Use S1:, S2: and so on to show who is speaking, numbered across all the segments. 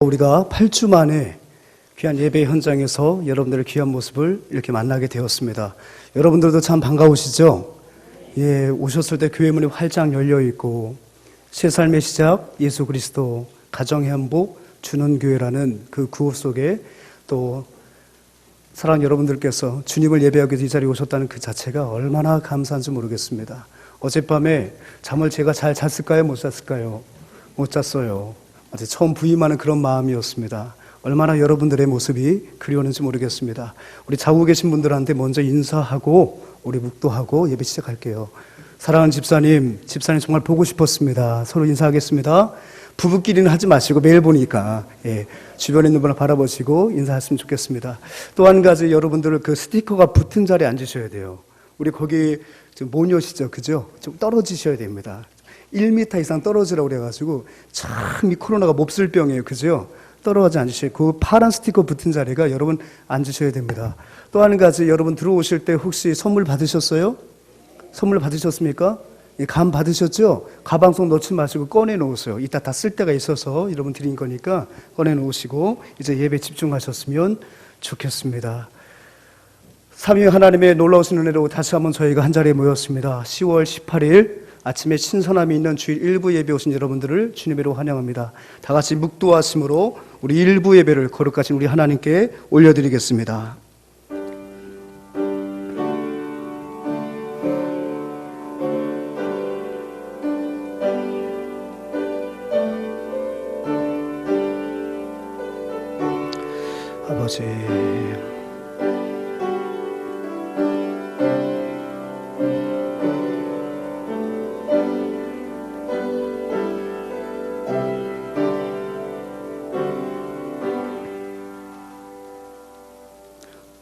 S1: 우리가 8주 만에 귀한 예배 현장에서 여러분들의 귀한 모습을 이렇게 만나게 되었습니다. 여러분들도 참 반가우시죠? 예, 오셨을 때 교회 문이 활짝 열려 있고 새 삶의 시작 예수 그리스도 가정의 행복 주는 교회라는 그 구호 속에 또 사랑하는 여러분들께서 주님을 예배하기 위해서 이 자리에 오셨다는 그 자체가 얼마나 감사한지 모르겠습니다. 어젯밤에 잠을 제가 잘 잤을까요? 못 잤을까요? 못 잤어요. 어제 처음 부임하는 그런 마음이었습니다. 얼마나 여러분들의 모습이 그리웠는지 모르겠습니다. 우리 자고 계신 분들한테 먼저 인사하고 우리 묵도하고 예배 시작할게요. 사랑하는 집사님 정말 보고 싶었습니다. 서로 인사하겠습니다. 부부끼리는 하지 마시고 매일 보니까 주변에 있는 분을 바라보시고 인사하시면 좋겠습니다. 또 한 가지 여러분들 그 스티커가 붙은 자리에 앉으셔야 돼요. 우리 거기 좀 모녀시죠, 그죠? 좀 떨어지셔야 됩니다. 1m 이상 떨어지라고 그래가지고 참 이 코로나가 몹쓸 병이에요, 그죠? 떨어지지 않으셔야 그 파란 스티커 붙은 자리가 여러분 앉으셔야 됩니다. 또 한 가지 여러분 들어오실 때 혹시 선물 받으셨어요? 선물 받으셨습니까? 감 받으셨죠? 가방 속 넣지 마시고 꺼내 놓으세요. 이따 다 쓸 때가 있어서 여러분 드린 거니까 꺼내 놓으시고 이제 예배 집중하셨으면 좋겠습니다. 삼위 하나님의 놀라우신 은혜로 다시 한번 저희가 한자리에 모였습니다. 10월 18일 아침에 신선함이 있는 주일 일부 예배 오신 여러분들을 주님으로 환영합니다. 다 같이 묵도하심으로 우리 일부 예배를 거룩하신 우리 하나님께 올려드리겠습니다. 아버지,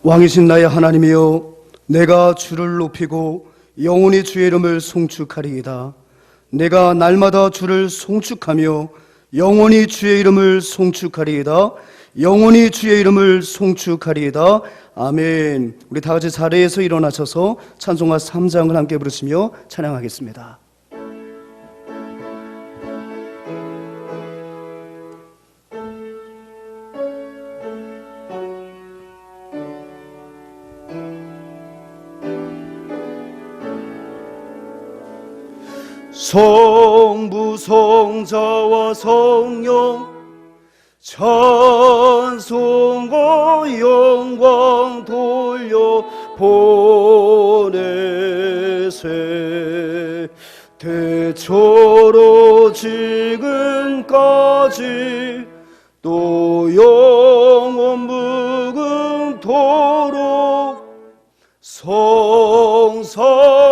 S1: 왕이신 나의 하나님이여, 내가 주를 높이고 영원히 주의 이름을 송축하리이다. 내가 날마다 주를 송축하며 영원히 주의 이름을 송축하리이다. 영원히 주의 이름을 송축하리이다. 아멘. 우리 다 같이 자리에서 일어나셔서 찬송가 3장을 함께 부르시며 찬양하겠습니다. 성부 성자와 성령 찬송과 영광 돌려 보내세. 대처로 지금까지 또 영원 무궁토록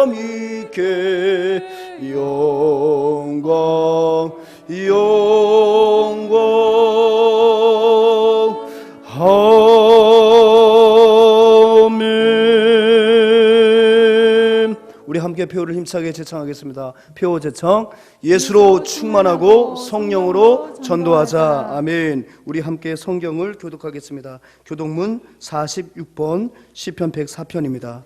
S1: 성삼위께 영광 아멘. 우리 함께 표를 힘차게 제청하겠습니다. 표 제청. 예수로 충만하고 성령으로 전도하자. 아멘. 우리 함께 성경을 교독하겠습니다. 교독문 46번 시편 104편입니다.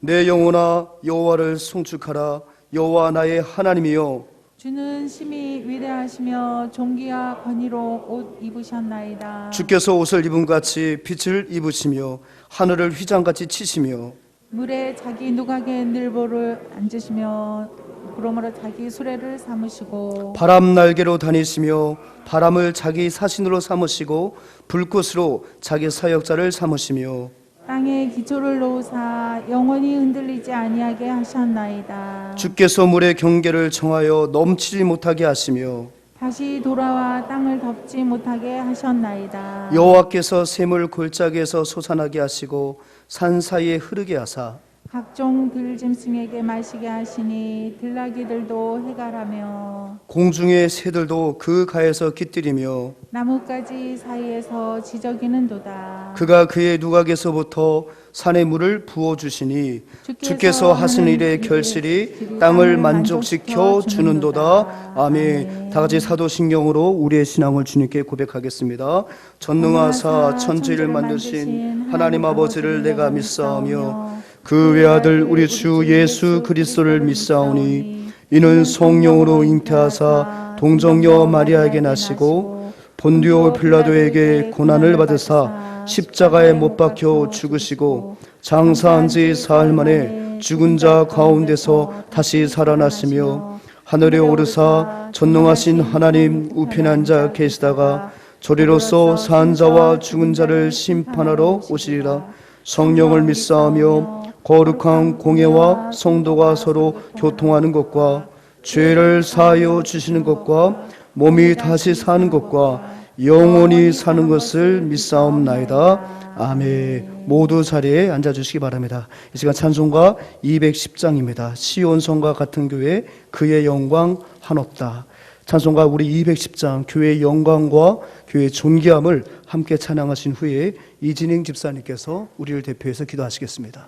S1: 내 영혼아 여호와를 송축하라. 여호와 나의 하나님이여,
S2: 주는 심히 위대하시며 존귀와 권위로 옷 입으셨나이다.
S1: 주께서 옷을 입음같이 빛을 입으시며 하늘을 휘장같이 치시며
S2: 물에 자기 누각의 늘보를 앉으시며 그러므로 자기 수레를 삼으시고
S1: 바람 날개로 다니시며 바람을 자기 사신으로 삼으시고 불꽃으로 자기 사역자를 삼으시며
S2: 땅에 기초를 놓으사 영원히 흔들리지 아니하게 하셨나이다.
S1: 주께서 물의 경계를 정하여 넘치지 못하게 하시며
S2: 다시 돌아와 땅을 덮지 못하게 하셨나이다.
S1: 여호와께서 샘을 골짜기에서 솟아나게 하시고 산 사이에 흐르게 하사
S2: 각종 들짐승에게 마시게 하시니 들나귀들도 해갈하며
S1: 공중의 새들도 그 가에서 깃들이며
S2: 나뭇가지 사이에서 지저귀는도다.
S1: 그가 그의 누각에서부터 산의 물을 부어주시니 주께서 하신 일의 결실이 땅을 만족시켜 주는도다. 아멘. 다같이 사도신경으로 우리의 신앙을 주님께 고백하겠습니다. 전능하사 천지를 만드신 하나님 아버지를 내가 믿사오며 그 외아들 우리 주 예수 그리스도를 믿사오니 이는 성령으로 잉태하사 동정녀 마리아에게 나시고 본디오 빌라도에게 고난을 받으사 십자가에 못 박혀 죽으시고 장사한 지 사흘 만에 죽은 자 가운데서 다시 살아나시며 하늘에 오르사 전능하신 하나님 우편에 앉아 계시다가 저리로서 산 자와 죽은 자를 심판하러 오시리라. 성령을 믿사하며 거룩한 공예와 성도가 서로 교통하는 것과 죄를 사하여 주시는 것과 몸이 다시 사는 것과 영원히 사는 것을 믿사옵나이다. 아멘. 모두 자리에 앉아주시기 바랍니다. 이 시간 찬송가 210장입니다. 시온성과 같은 교회 그의 영광 한없다. 찬송가 우리 210장 교회의 영광과 교회의 존귀함을 함께 찬양하신 후에 이진행 집사님께서 우리를 대표해서 기도하시겠습니다.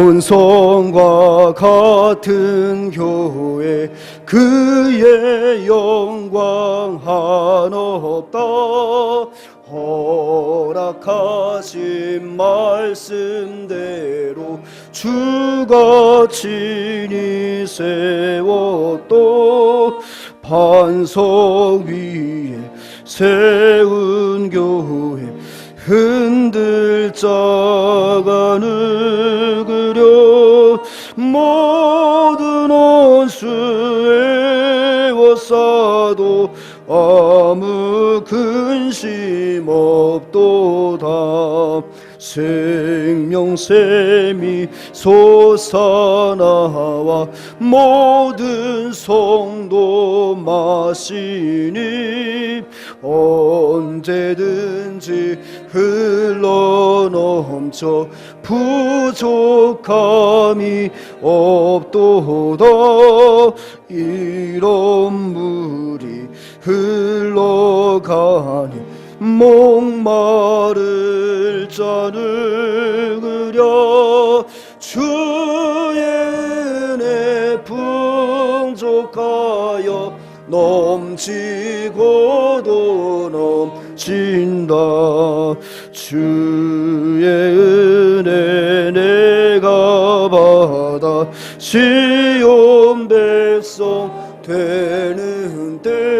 S1: 시온성과 같은 교회 그의 영광 한없다. 허락하신 말씀대로 주가 친히 세웠도 반석 위에 세운 교회 흔들 자가 누구려 모든 원수에 워싸도 아무 근심 없도다. 생명샘이 솟아나와 모든 성도 마시니 언제든지 흘러넘쳐 부족함이 없도다. 이런 물이 흘러가니 목마를 자는 그려 주의 은혜 풍족하여 넘치고도 넘친다. 주의 은혜 내가 받아 시온 백성 되는 때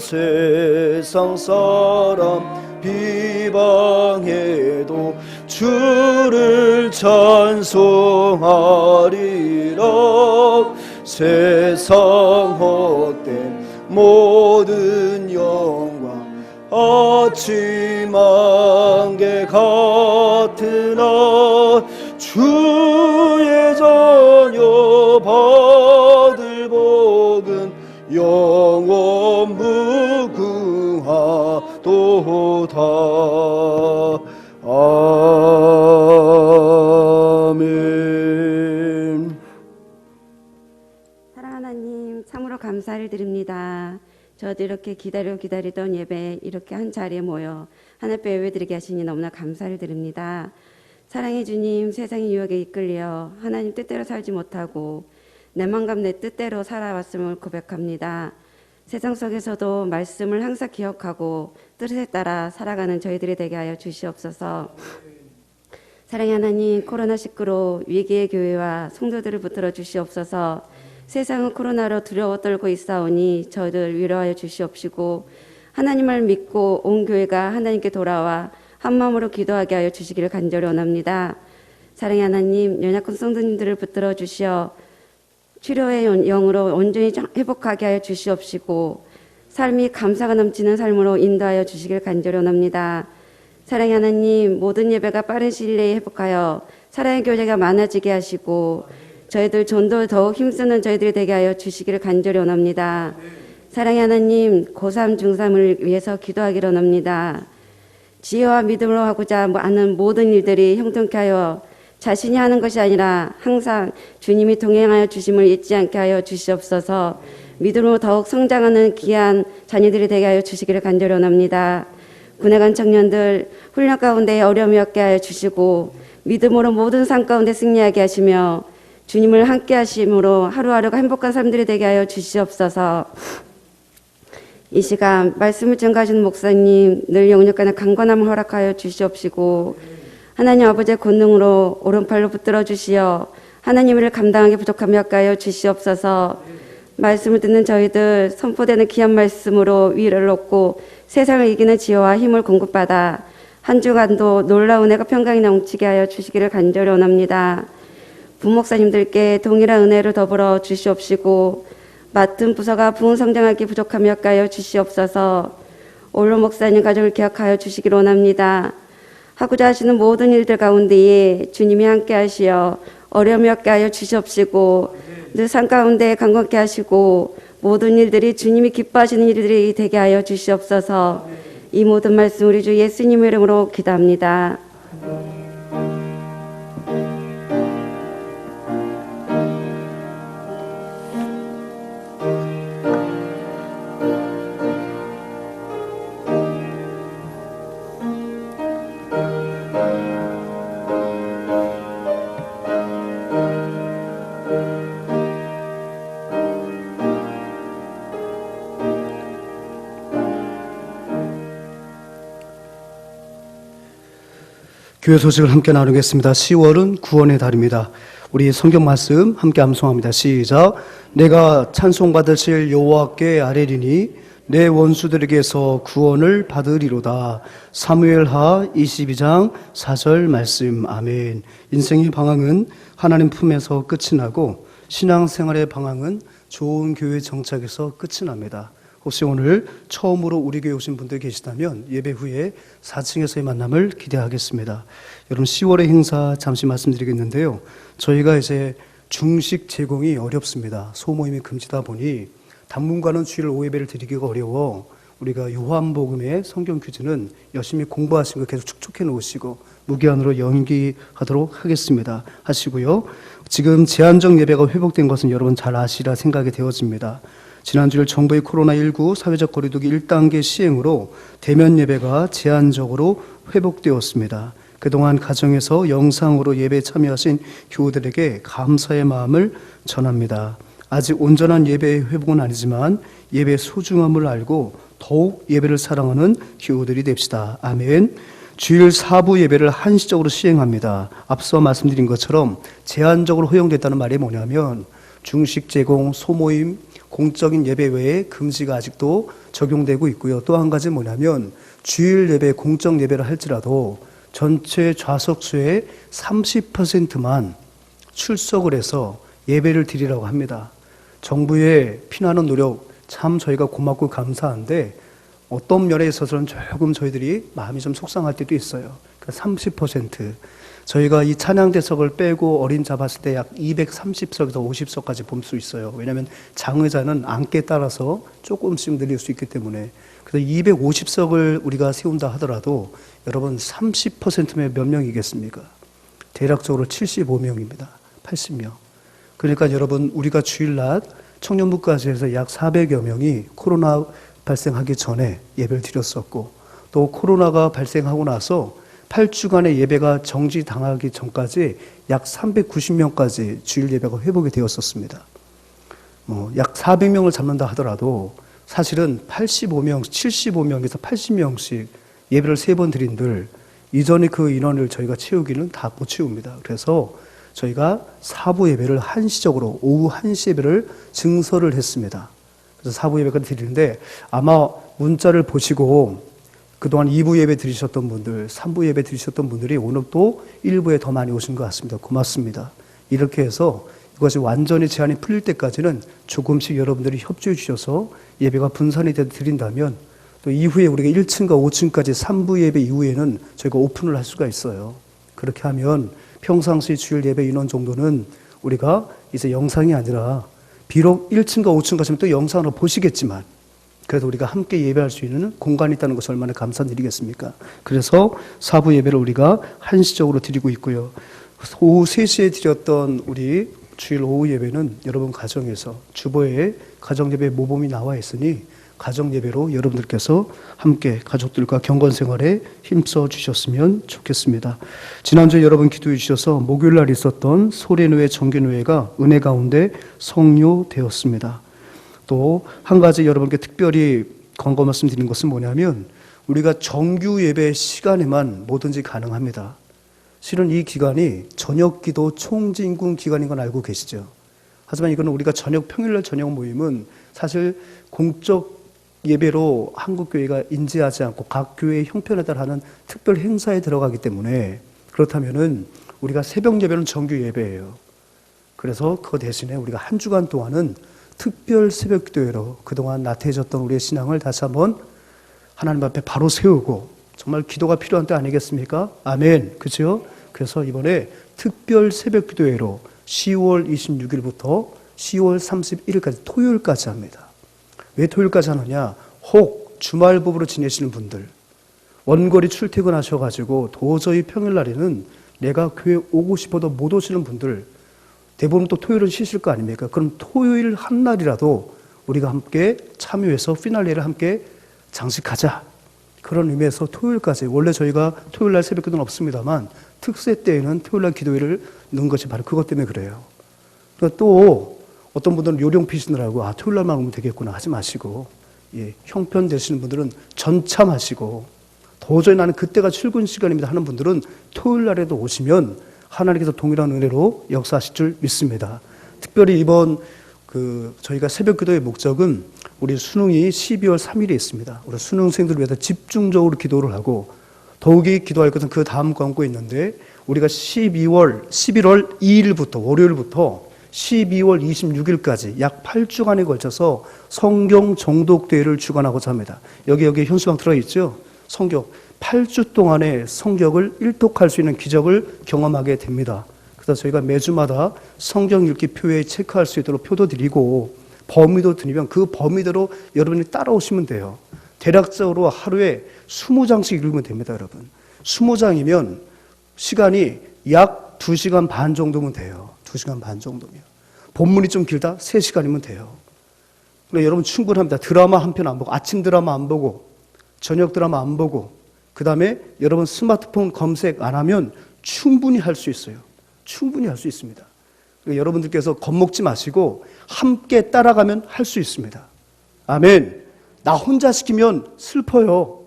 S1: 세상 사람 비방해도 주를 찬송하리라. 세상 헛된 모든 영광 아침 안개 같으나 주의 자녀 받을 복은 영원 무궁하도다. 아멘.
S3: 사랑하는 하나님, 참으로 감사를 드립니다. 저도 이렇게 기다리던 예배 이렇게 한 자리에 모여 하나님 예배드리게 하시니 너무나 감사를 드립니다. 사랑의 주님, 세상의 유혹에 이끌려 하나님 뜻대로 살지 못하고 내 맘과 내 뜻대로 살아왔음을 고백합니다. 세상 속에서도 말씀을 항상 기억하고 뜻에 따라 살아가는 저희들이 되게 하여 주시옵소서. 사랑의 하나님, 코로나19로 위기의 교회와 성도들을 붙들어 주시옵소서. 세상은 코로나로 두려워 떨고 있사오니 저희들 위로하여 주시옵시고 하나님을 믿고 온 교회가 하나님께 돌아와 한마음으로 기도하게 하여 주시기를 간절히 원합니다. 사랑의 하나님, 연약한 성도님들을 붙들어 주시어 치료의 영으로 온전히 회복하게 하여 주시옵시고 삶이 감사가 넘치는 삶으로 인도하여 주시길 간절히 원합니다. 사랑의 하나님, 모든 예배가 빠른 시일 내에 회복하여 사랑의 교제가 많아지게 하시고 저희들 전도 더욱 힘쓰는 저희들이 되게 하여 주시기를 간절히 원합니다. 사랑의 하나님, 고3, 중3을 위해서 기도하기를 원합니다. 지혜와 믿음으로 하고자 하는 모든 일들이 형통케 하여 자신이 하는 것이 아니라 항상 주님이 동행하여 주심을 잊지 않게 하여 주시옵소서. 믿음으로 더욱 성장하는 귀한 자녀들이 되게 하여 주시기를 간절히 원합니다. 군에 간 청년들 훈련 가운데 어려움이 없게 하여 주시고 믿음으로 모든 삶 가운데 승리하게 하시며 주님을 함께 하심으로 하루하루가 행복한 삶들이 되게 하여 주시옵소서. 이 시간 말씀을 증거하시는 목사님 늘 영육간의 강건함을 허락하여 주시옵시고 하나님 아버지의 권능으로 오른팔로 붙들어 주시어 하나님을 감당하기 부족함이 없게 주시옵소서. 말씀을 듣는 저희들 선포되는 귀한 말씀으로 위로를 얻고 세상을 이기는 지혜와 힘을 공급받아 한 주간도 놀라운 은혜가 평강이 넘치게 하여 주시기를 간절히 원합니다. 부목사님들께 동일한 은혜를 더불어 주시옵시고 맡은 부서가 부흥 성장하기 부족함이 없게 하여 주시옵소서. 올로 목사님 가족을 기억하여 주시기를 원합니다. 하고자 하시는 모든 일들 가운데에 주님이 함께 하시어 어려움이 없게 하여 주시옵시고 늘 삶 가운데 강건케 하시고 모든 일들이 주님이 기뻐하시는 일들이 되게 하여 주시옵소서. 이 모든 말씀 우리 주 예수님 이름으로 기도합니다.
S1: 교회 소식을 함께 나누겠습니다. 10월은 구원의 달입니다. 우리 성경 말씀 함께 암송합니다. 시작. 내가 찬송받으실 여호와께 아뢰리니 내 원수들에게서 구원을 받으리로다. 사무엘하 22장 4절 말씀. 아멘. 인생의 방황은 하나님 품에서 끝이 나고 신앙생활의 방황은 좋은 교회 정착에서 끝이 납니다. 혹시 오늘 처음으로 우리 교회 오신 분들 계시다면 예배 후에 4층에서의 만남을 기대하겠습니다. 여러분 10월의 행사 잠시 말씀드리겠는데요. 저희가 이제 중식 제공이 어렵습니다. 소모임이 금지다 보니 당분간은 주일 5예배를 드리기가 어려워 우리가 요한복음의 성경 퀴즈는 열심히 공부하시고 계속 축적해 놓으시고 무기한으로 연기하도록 하겠습니다. 하시고요. 지금 제한적 예배가 회복된 것은 여러분 잘 아시라 생각이 되어집니다. 지난주일 정부의 코로나19 사회적 거리두기 1단계 시행으로 대면 예배가 제한적으로 회복되었습니다. 그동안 가정에서 영상으로 예배에 참여하신 교우들에게 감사의 마음을 전합니다. 아직 온전한 예배의 회복은 아니지만 예배의 소중함을 알고 더욱 예배를 사랑하는 교우들이 됩시다. 아멘. 주일 4부 예배를 한시적으로 시행합니다. 앞서 말씀드린 것처럼 제한적으로 허용됐다는 말이 뭐냐면 중식 제공, 소모임, 공적인 예배 외에 금지가 아직도 적용되고 있고요. 또 한 가지 뭐냐면 주일 예배, 공적 예배를 할지라도 전체 좌석수의 30%만 출석을 해서 예배를 드리라고 합니다. 정부의 피나는 노력 참 저희가 고맙고 감사한데 어떤 면에 있어서는 조금 저희들이 마음이 좀 속상할 때도 있어요. 그러니까 30%. 저희가 이 찬양대석을 빼고 어린 잡았을 때 약 230석에서 50석까지 볼 수 있어요. 왜냐하면 장의자는 안께 따라서 조금씩 늘릴 수 있기 때문에. 그래서 250석을 우리가 세운다 하더라도 여러분 30%면 몇 명이겠습니까? 대략적으로 75명입니다. 80명. 그러니까 여러분 우리가 주일날 청년부까지 해서 약 400여 명이 코로나 발생하기 전에 예배를 드렸었고 또 코로나가 발생하고 나서 8주간의 예배가 정지당하기 전까지 약 390명까지 주일 예배가 회복이 되었었습니다. 약 400명을 잡는다 하더라도 사실은 85명, 75명에서 80명씩 예배를 3번 드린들 이전에 그 인원을 저희가 채우기는 다 못 채웁니다. 그래서 저희가 4부 예배를 한시적으로 오후 1시 예배를 증설을 했습니다. 그래서 4부 예배가 드리는데 아마 문자를 보시고 그동안 2부 예배 드리셨던 분들, 3부 예배 드리셨던 분들이 오늘 또 1부에 더 많이 오신 것 같습니다. 고맙습니다. 이렇게 해서 이것이 완전히 제한이 풀릴 때까지는 조금씩 여러분들이 협조해 주셔서 예배가 분산이 돼 드린다면 또 이후에 우리가 1층과 5층까지 3부 예배 이후에는 저희가 오픈을 할 수가 있어요. 그렇게 하면 평상시 주일 예배 인원 정도는 우리가 이제 영상이 아니라 비록 1층과 5층 가시면 또 영상으로 보시겠지만 그래도 우리가 함께 예배할 수 있는 공간이 있다는 것을 얼마나 감사드리겠습니까? 그래서 4부 예배를 우리가 한시적으로 드리고 있고요. 오후 3시에 드렸던 우리 주일 오후 예배는 여러분 가정에서 주보에 가정예배 모범이 나와 있으니 가정예배로 여러분들께서 함께 가족들과 경건생활에 힘써 주셨으면 좋겠습니다. 지난주에 여러분 기도해 주셔서 목요일날 있었던 소래노회 정기노회가 은혜 가운데 성료되었습니다. 또 한 가지 여러분께 특별히 권고 말씀 드리는 것은 뭐냐면 우리가 정규 예배 시간에만 뭐든지 가능합니다. 실은 이 기간이 저녁기도 총진군 기간인 건 알고 계시죠? 하지만 이거는 우리가 평일날 저녁 모임은 사실 공적 예배로 한국교회가 인지하지 않고 각 교회의 형편에 따라 하는 특별 행사에 들어가기 때문에 그렇다면은 우리가 새벽 예배는 정규 예배예요. 그래서 그 대신에 우리가 한 주간 동안은 특별 새벽 기도회로 그동안 나태해졌던 우리의 신앙을 다시 한번 하나님 앞에 바로 세우고 정말 기도가 필요한 때 아니겠습니까? 아멘. 그렇죠? 그래서 이번에 특별 새벽 기도회로 10월 26일부터 10월 31일까지 토요일까지 합니다. 왜 토요일까지 하느냐? 혹 주말 부부로 지내시는 분들, 원거리 출퇴근하셔가지고 도저히 평일날에는 내가 교회 오고 싶어도 못 오시는 분들, 대부분 또 토요일은 쉬실 거 아닙니까? 그럼 토요일 한 날이라도 우리가 함께 참여해서 피날레를 함께 장식하자. 그런 의미에서 토요일까지, 원래 저희가 토요일날 새벽 기도는 없습니다만 특세 때에는 토요일날 기도회를 넣은 것이 바로 그것 때문에 그래요. 그러니까 또 어떤 분들은 요령 피시느라고 토요일날만 오면 되겠구나 하지 마시고, 형편 되시는 분들은 전참하시고, 도저히 나는 그때가 출근 시간입니다 하는 분들은 토요일날에도 오시면 하나님께서 동일한 은혜로 역사하실 줄 믿습니다. 특별히 이번 저희가 새벽 기도의 목적은 우리 수능이 12월 3일에 있습니다. 우리 수능생들을 위해서 집중적으로 기도를 하고, 더욱이 기도할 것은 그 다음 광고에 있는데, 우리가 11월 2일부터 월요일부터 12월 26일까지 약 8주간에 걸쳐서 성경 정독대회를 주관하고자 합니다. 여기 현수막 들어있죠? 성경 8주 동안의 성경을 일독할 수 있는 기적을 경험하게 됩니다. 그래서 저희가 매주마다 성경 읽기 표에 체크할 수 있도록 표도 드리고 범위도 드리면 그 범위대로 여러분이 따라오시면 돼요. 대략적으로 하루에 20장씩 읽으면 됩니다, 여러분. 20장이면 시간이 약 2시간 반 정도면 돼요. 2시간 반 정도면. 본문이 좀 길다? 3시간이면 돼요. 그러니까 여러분 충분합니다. 드라마 한 편 안 보고, 아침 드라마 안 보고, 저녁 드라마 안 보고, 그 다음에 여러분 스마트폰 검색 안 하면 충분히 할 수 있어요. 충분히 할 수 있습니다. 그러니까 여러분들께서 겁먹지 마시고 함께 따라가면 할 수 있습니다. 아멘. 나 혼자 시키면 슬퍼요.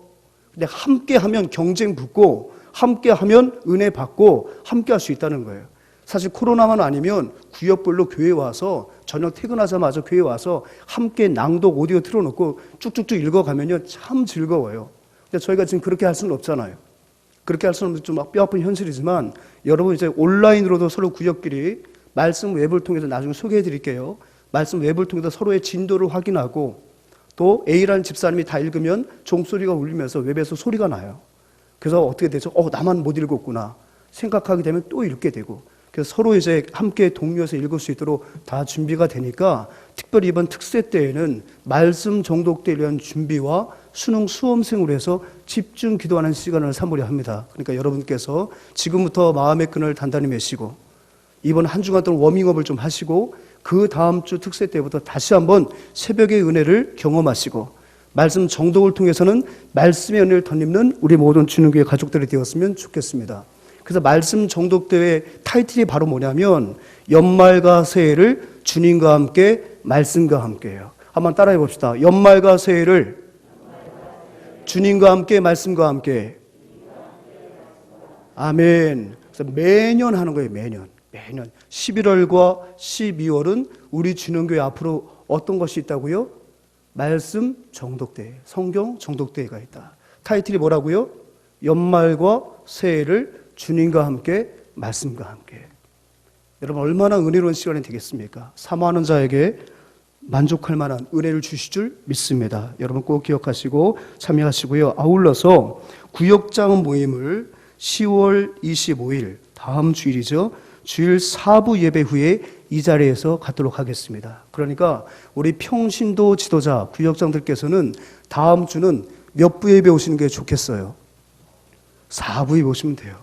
S1: 근데 함께 하면 경쟁 붙고, 함께 하면 은혜 받고, 함께 할 수 있다는 거예요. 사실 코로나만 아니면 구역별로 교회 와서 저녁 퇴근하자마자 교회 와서 함께 낭독 오디오 틀어놓고 쭉쭉쭉 읽어가면요 참 즐거워요. 근데 저희가 지금 그렇게 할 수는 없잖아요. 그렇게 할 수는 좀 뼈 아픈 현실이지만, 여러분 이제 온라인으로도 서로 구역끼리 말씀 웹을 통해서 나중에 소개해 드릴게요. 말씀 웹을 통해서 서로의 진도를 확인하고, 또 A라는 집사님이 다 읽으면 종소리가 울리면서 웹에서 소리가 나요. 그래서 어떻게 되죠? 나만 못 읽었구나 생각하게 되면 또 읽게 되고, 그래서 서로 이제 함께 동료해서 읽을 수 있도록 다 준비가 되니까, 특별히 이번 특세 때에는 말씀 정독대에 대한 준비와 수능 수험생으로 해서 집중 기도하는 시간을 삼으려 합니다. 그러니까 여러분께서 지금부터 마음의 끈을 단단히 매시고, 이번 한 주간 동안 워밍업을 좀 하시고, 그 다음 주 특세 때부터 다시 한번 새벽의 은혜를 경험하시고, 말씀 정독을 통해서는 말씀의 은혜를 덧입는 우리 모든 주님교회 가족들이 되었으면 좋겠습니다. 그래서 말씀 정독대회 타이틀이 바로 뭐냐면, 연말과 새해를 주님과 함께 말씀과 함께예요. 한번 따라해 봅시다. 연말과 새해를 주님과 함께 말씀과 함께. 아멘. 그래서 매년 하는 거예요. 매년 11월과 12월은 우리 주님교회 앞으로 어떤 것이 있다고요? 말씀 정독대회, 성경 정독대회가 있다. 타이틀이 뭐라고요? 연말과 새해를 주님과 함께 말씀과 함께. 여러분 얼마나 은혜로운 시간이 되겠습니까? 사모하는 자에게 만족할 만한 은혜를 주실 줄 믿습니다. 여러분 꼭 기억하시고 참여하시고요. 아울러서 구역장 모임을 10월 25일 다음 주일이죠. 주일 4부 예배 후에 이 자리에서 갖도록 하겠습니다. 그러니까 우리 평신도 지도자 구역장들께서는 다음 주는 몇 부 예배 오시는 게 좋겠어요? 4부에 오시면 돼요.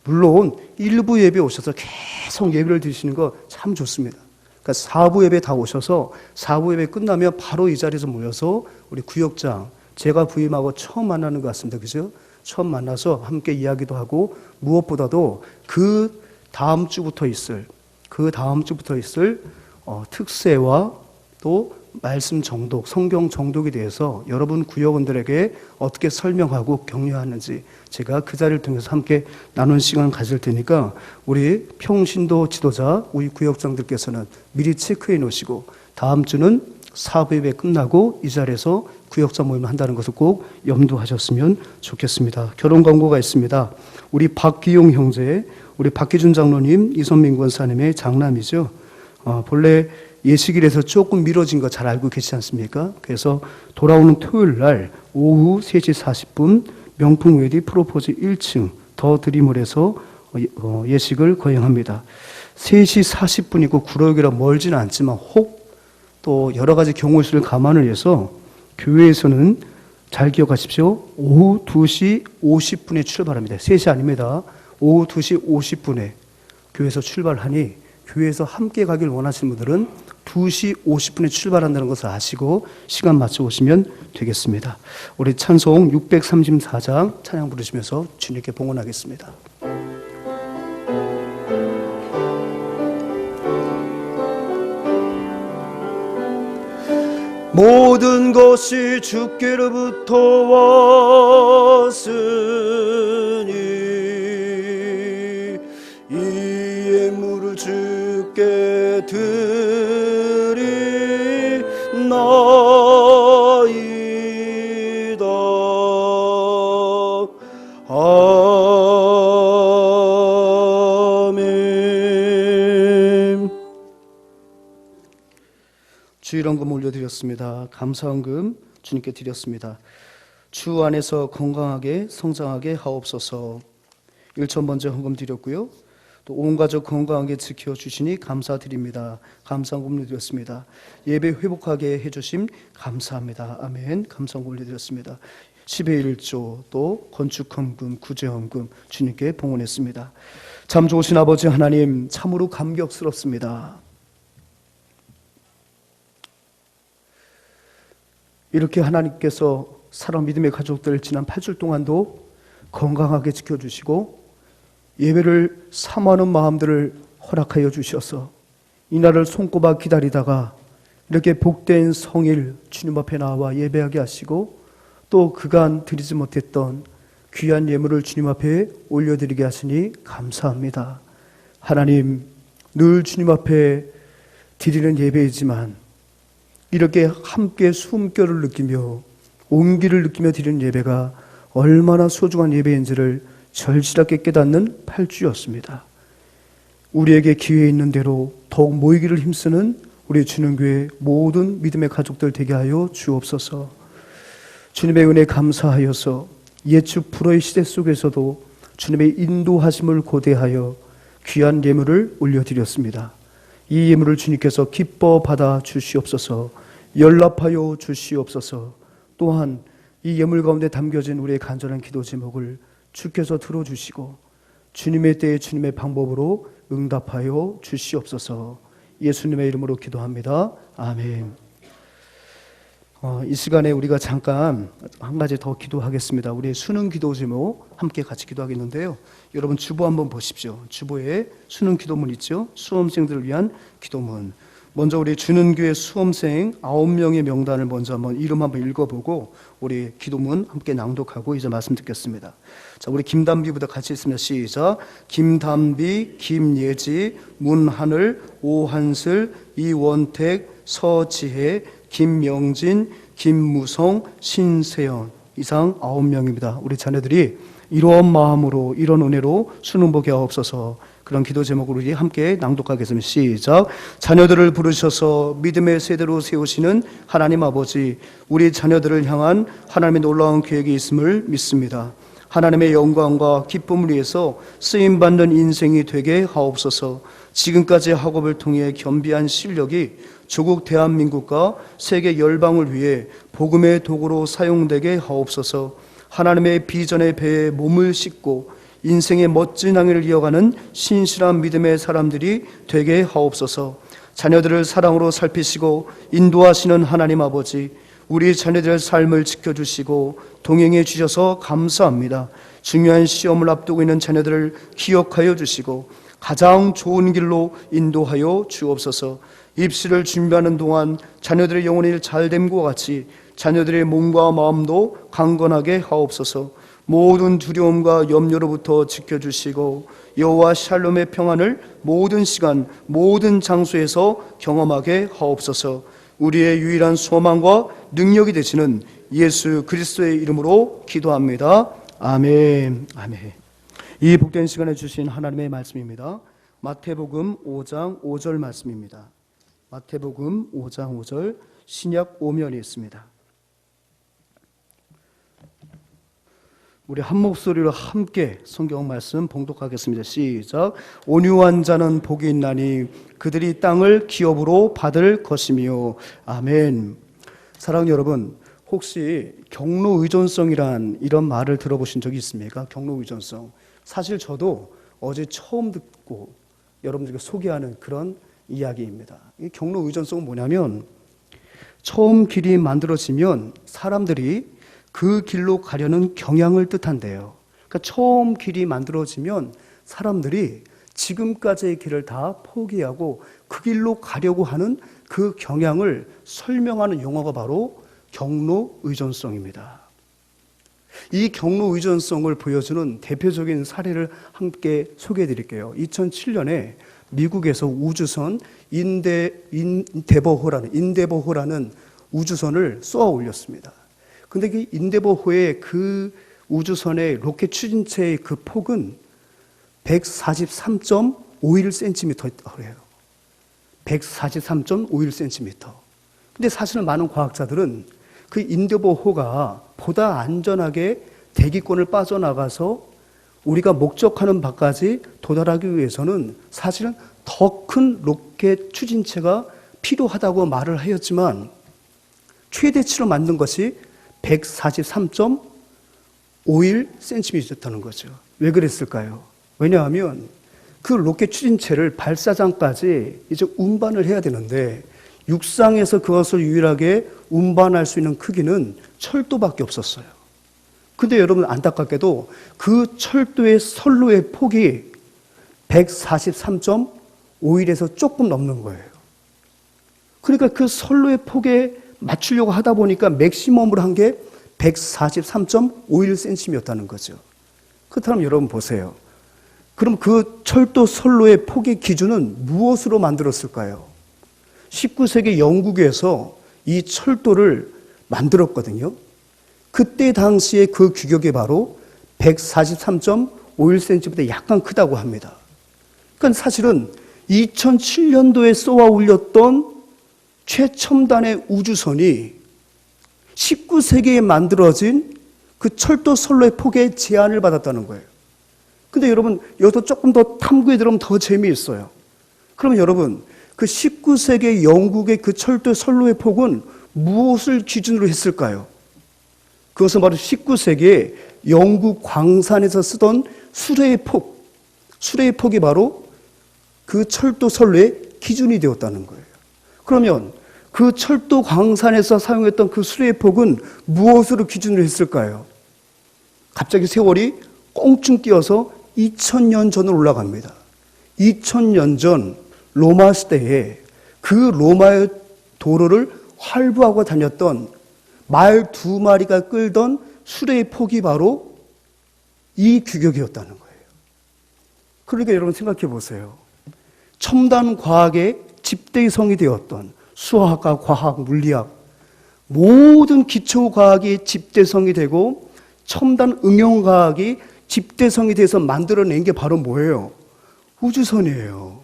S1: 물론 1부 예배 오셔서 계속 예배를 드리시는 거 참 좋습니다. 그러니까 4부 예배 다 오셔서 4부 예배 끝나면 바로 이 자리에서 모여서 우리 구역장, 제가 부임하고 처음 만나는 것 같습니다. 그죠? 처음 만나서 함께 이야기도 하고, 무엇보다도 그 다음 주부터 있을 특세와 또 말씀 정독, 성경 정독에 대해서 여러분 구역원들에게 어떻게 설명하고 격려하는지 제가 그 자리를 통해서 함께 나눈 시간 가질 테니까 우리 평신도 지도자, 우리 구역장들께서는 미리 체크해 놓으시고 다음 주는 사부 예배 끝나고 이 자리에서 구역장 모임을 한다는 것을 꼭 염두하셨으면 좋겠습니다. 결혼 광고가 있습니다. 우리 박기용 형제, 우리 박기준 장로님, 이선민 권사님의 장남이죠. 본래 예식일에서 조금 미뤄진 거 잘 알고 계시지 않습니까? 그래서 돌아오는 토요일 날 오후 3시 40분 명품 웨디 프로포즈 1층 더 드림홀에서 예식을 거행합니다. 3시 40분이고 구로역이라 멀지는 않지만 혹 또 여러 가지 경우 수를 감안을 해서 교회에서는 잘 기억하십시오. 오후 2시 50분에 출발합니다. 3시 아닙니다. 오후 2시 50분에 교회에서 출발하니 교회에서 함께 가길 원하시는 분들은 2시 50분에 출발한다는 것을 아시고 시간 맞춰 오시면 되겠습니다. 우리 찬송 634장 찬양 부르시면서 주님께 봉헌하겠습니다. 모든 것이 주께로부터 왔으니 이 예물을 주께 드리나이다. 아멘. 주일헌금 올려드렸습니다. 감사헌금 주님께 드렸습니다. 주 안에서 건강하게 성장하게 하옵소서. 1천 번째 헌금 드렸고요. 또 온 가족 건강하게 지켜주시니 감사드립니다. 감사헌금 올려드렸습니다. 예배 회복하게 해주심 감사합니다. 아멘. 감사헌금 올려드렸습니다. 10의 1조 또 건축헌금 구제헌금 주님께 봉헌했습니다. 참 좋으신 아버지 하나님 참으로 감격스럽습니다. 이렇게 하나님께서 사랑 믿음의 가족들 지난 8주 동안도 건강하게 지켜주시고 예배를 사모하는 마음들을 허락하여 주셔서 이날을 손꼽아 기다리다가 이렇게 복된 성일 주님 앞에 나와 예배하게 하시고 또 그간 드리지 못했던 귀한 예물을 주님 앞에 올려드리게 하시니 감사합니다. 하나님 늘 주님 앞에 드리는 예배이지만 이렇게 함께 숨결을 느끼며 온기를 느끼며 드리는 예배가 얼마나 소중한 예배인지를 절실하게 깨닫는 8주였습니다. 우리에게 기회 있는 대로 더욱 모이기를 힘쓰는 우리 주는교회 모든 믿음의 가족들 되게 하여 주옵소서. 주님의 은혜 감사하여서 예측 불허의 시대 속에서도 주님의 인도하심을 고대하여 귀한 예물을 올려드렸습니다. 이 예물을 주님께서 기뻐 받아 주시옵소서. 연락하여 주시옵소서. 또한 이 예물 가운데 담겨진 우리의 간절한 기도 제목을 주께서 들어주시고 주님의 때에 주님의 방법으로 응답하여 주시옵소서. 예수님의 이름으로 기도합니다. 아멘. 이 시간에 우리가 잠깐 한 가지 더 기도하겠습니다. 우리의 수능 기도 제목 함께 같이 기도하겠는데요. 여러분 주보 한번 보십시오. 주보에 수능 기도문 있죠. 수험생들을 위한 기도문. 먼저 우리 주는교회 수험생 9명의 명단을 먼저 이름 한번 읽어보고 우리 기도문 함께 낭독하고 이제 말씀 듣겠습니다. 자, 우리 김담비부터 같이 있습니다. 시작. 김담비, 김예지, 문하늘, 오한슬, 이원택, 서지혜, 김명진, 김무성, 신세연 이상 9명입니다. 우리 자녀들이 이런 마음으로 이런 은혜로 수능 보게 하옵소서. 그런 기도 제목으로 우리 함께 낭독하겠습니다. 시작. 자녀들을 부르셔서 믿음의 세대로 세우시는 하나님 아버지, 우리 자녀들을 향한 하나님의 놀라운 계획이 있음을 믿습니다. 하나님의 영광과 기쁨을 위해서 쓰임받는 인생이 되게 하옵소서. 지금까지 학업을 통해 겸비한 실력이 조국 대한민국과 세계 열방을 위해 복음의 도구로 사용되게 하옵소서. 하나님의 비전의 배에 몸을 싣고 인생의 멋진 항해를 이어가는 신실한 믿음의 사람들이 되게 하옵소서. 자녀들을 사랑으로 살피시고 인도하시는 하나님 아버지, 우리 자녀들의 삶을 지켜주시고 동행해 주셔서 감사합니다. 중요한 시험을 앞두고 있는 자녀들을 기억하여 주시고 가장 좋은 길로 인도하여 주옵소서. 입시를 준비하는 동안 자녀들의 영혼이 잘됨과 같이 자녀들의 몸과 마음도 강건하게 하옵소서. 모든 두려움과 염려로부터 지켜주시고 여호와 샬롬의 평안을 모든 시간 모든 장소에서 경험하게 하옵소서. 우리의 유일한 소망과 능력이 되시는 예수 그리스도의 이름으로 기도합니다. 아멘. 아멘. 이 복된 시간에 주신 하나님의 말씀입니다. 마태복음 5장 5절 말씀입니다. 마태복음 5장 5절 신약 오면이 있습니다. 우리 한 목소리로 함께 성경 말씀 봉독하겠습니다. 시작. 온유한 자는 복이 있나니 그들이 땅을 기업으로 받을 것이며. 아멘. 사랑하는 여러분, 혹시 경로 의존성이란 이런 말을 들어보신 적이 있습니까? 경로 의존성. 사실 저도 어제 처음 듣고 여러분들께 소개하는 그런 이야기입니다. 이 경로 의존성은 뭐냐면 처음 길이 만들어지면 사람들이 그 길로 가려는 경향을 뜻한대요. 그러니까 처음 길이 만들어지면 사람들이 지금까지의 길을 다 포기하고 그 길로 가려고 하는 그 경향을 설명하는 용어가 바로 경로 의존성입니다. 이 경로 의존성을 보여주는 대표적인 사례를 함께 소개해 드릴게요. 2007년에 미국에서 우주선 인데버호라는 우주선을 쏘아 올렸습니다. 근데 그 인데버호의 그 우주선의 로켓 추진체의 그 폭은 143.51cm래요. 143.51cm. 근데 사실은 많은 과학자들은 그 인데버호가 보다 안전하게 대기권을 빠져나가서 우리가 목적하는 바까지 도달하기 위해서는 사실은 더 큰 로켓 추진체가 필요하다고 말을 하였지만 최대치로 만든 것이 143.51cm였다는 거죠. 왜 그랬을까요? 왜냐하면 그 로켓 추진체를 발사장까지 이제 운반을 해야 되는데 육상에서 그것을 유일하게 운반할 수 있는 크기는 철도밖에 없었어요. 근데 여러분 안타깝게도 그 철도의 선로의 폭이 143.51에서 조금 넘는 거예요. 그러니까 그 선로의 폭에 맞추려고 하다 보니까 맥시멈으로 한 게 143.51cm였다는 거죠. 그렇다면 여러분 보세요. 그럼 그 철도 선로의 폭의 기준은 무엇으로 만들었을까요? 19세기 영국에서 이 철도를 만들었거든요. 그때 당시에 그 규격이 바로 143.51cm보다 약간 크다고 합니다. 그러니까 사실은 2007년도에 쏘아 올렸던 최첨단의 우주선이 19세기에 만들어진 그 철도 선로의 폭에 제한을 받았다는 거예요. 근데 여러분 여기서 조금 더 탐구해 들어오면 더 재미있어요. 그러면 여러분 그 19세기 영국의 그 철도 선로의 폭은 무엇을 기준으로 했을까요? 그것은 바로 19세기에 영국 광산에서 쓰던 수레의 폭이 바로 그 철도 선로의 기준이 되었다는 거예요. 그러면 그 철도 광산에서 사용했던 그 수레의 폭은 무엇으로 기준을 했을까요? 갑자기 세월이 꽁충 뛰어서 2000년 전으로 올라갑니다. 2000년 전 로마 시대에 그 로마의 도로를 활보하고 다녔던 말 2마리가 끌던 수레의 폭이 바로 이 규격이었다는 거예요. 그러니까 여러분 생각해 보세요. 첨단 과학의 집대성이 되었던 수학과 과학, 물리학 모든 기초과학이 집대성이 되고 첨단 응용과학이 집대성이 돼서 만들어낸 게 바로 뭐예요? 우주선이에요.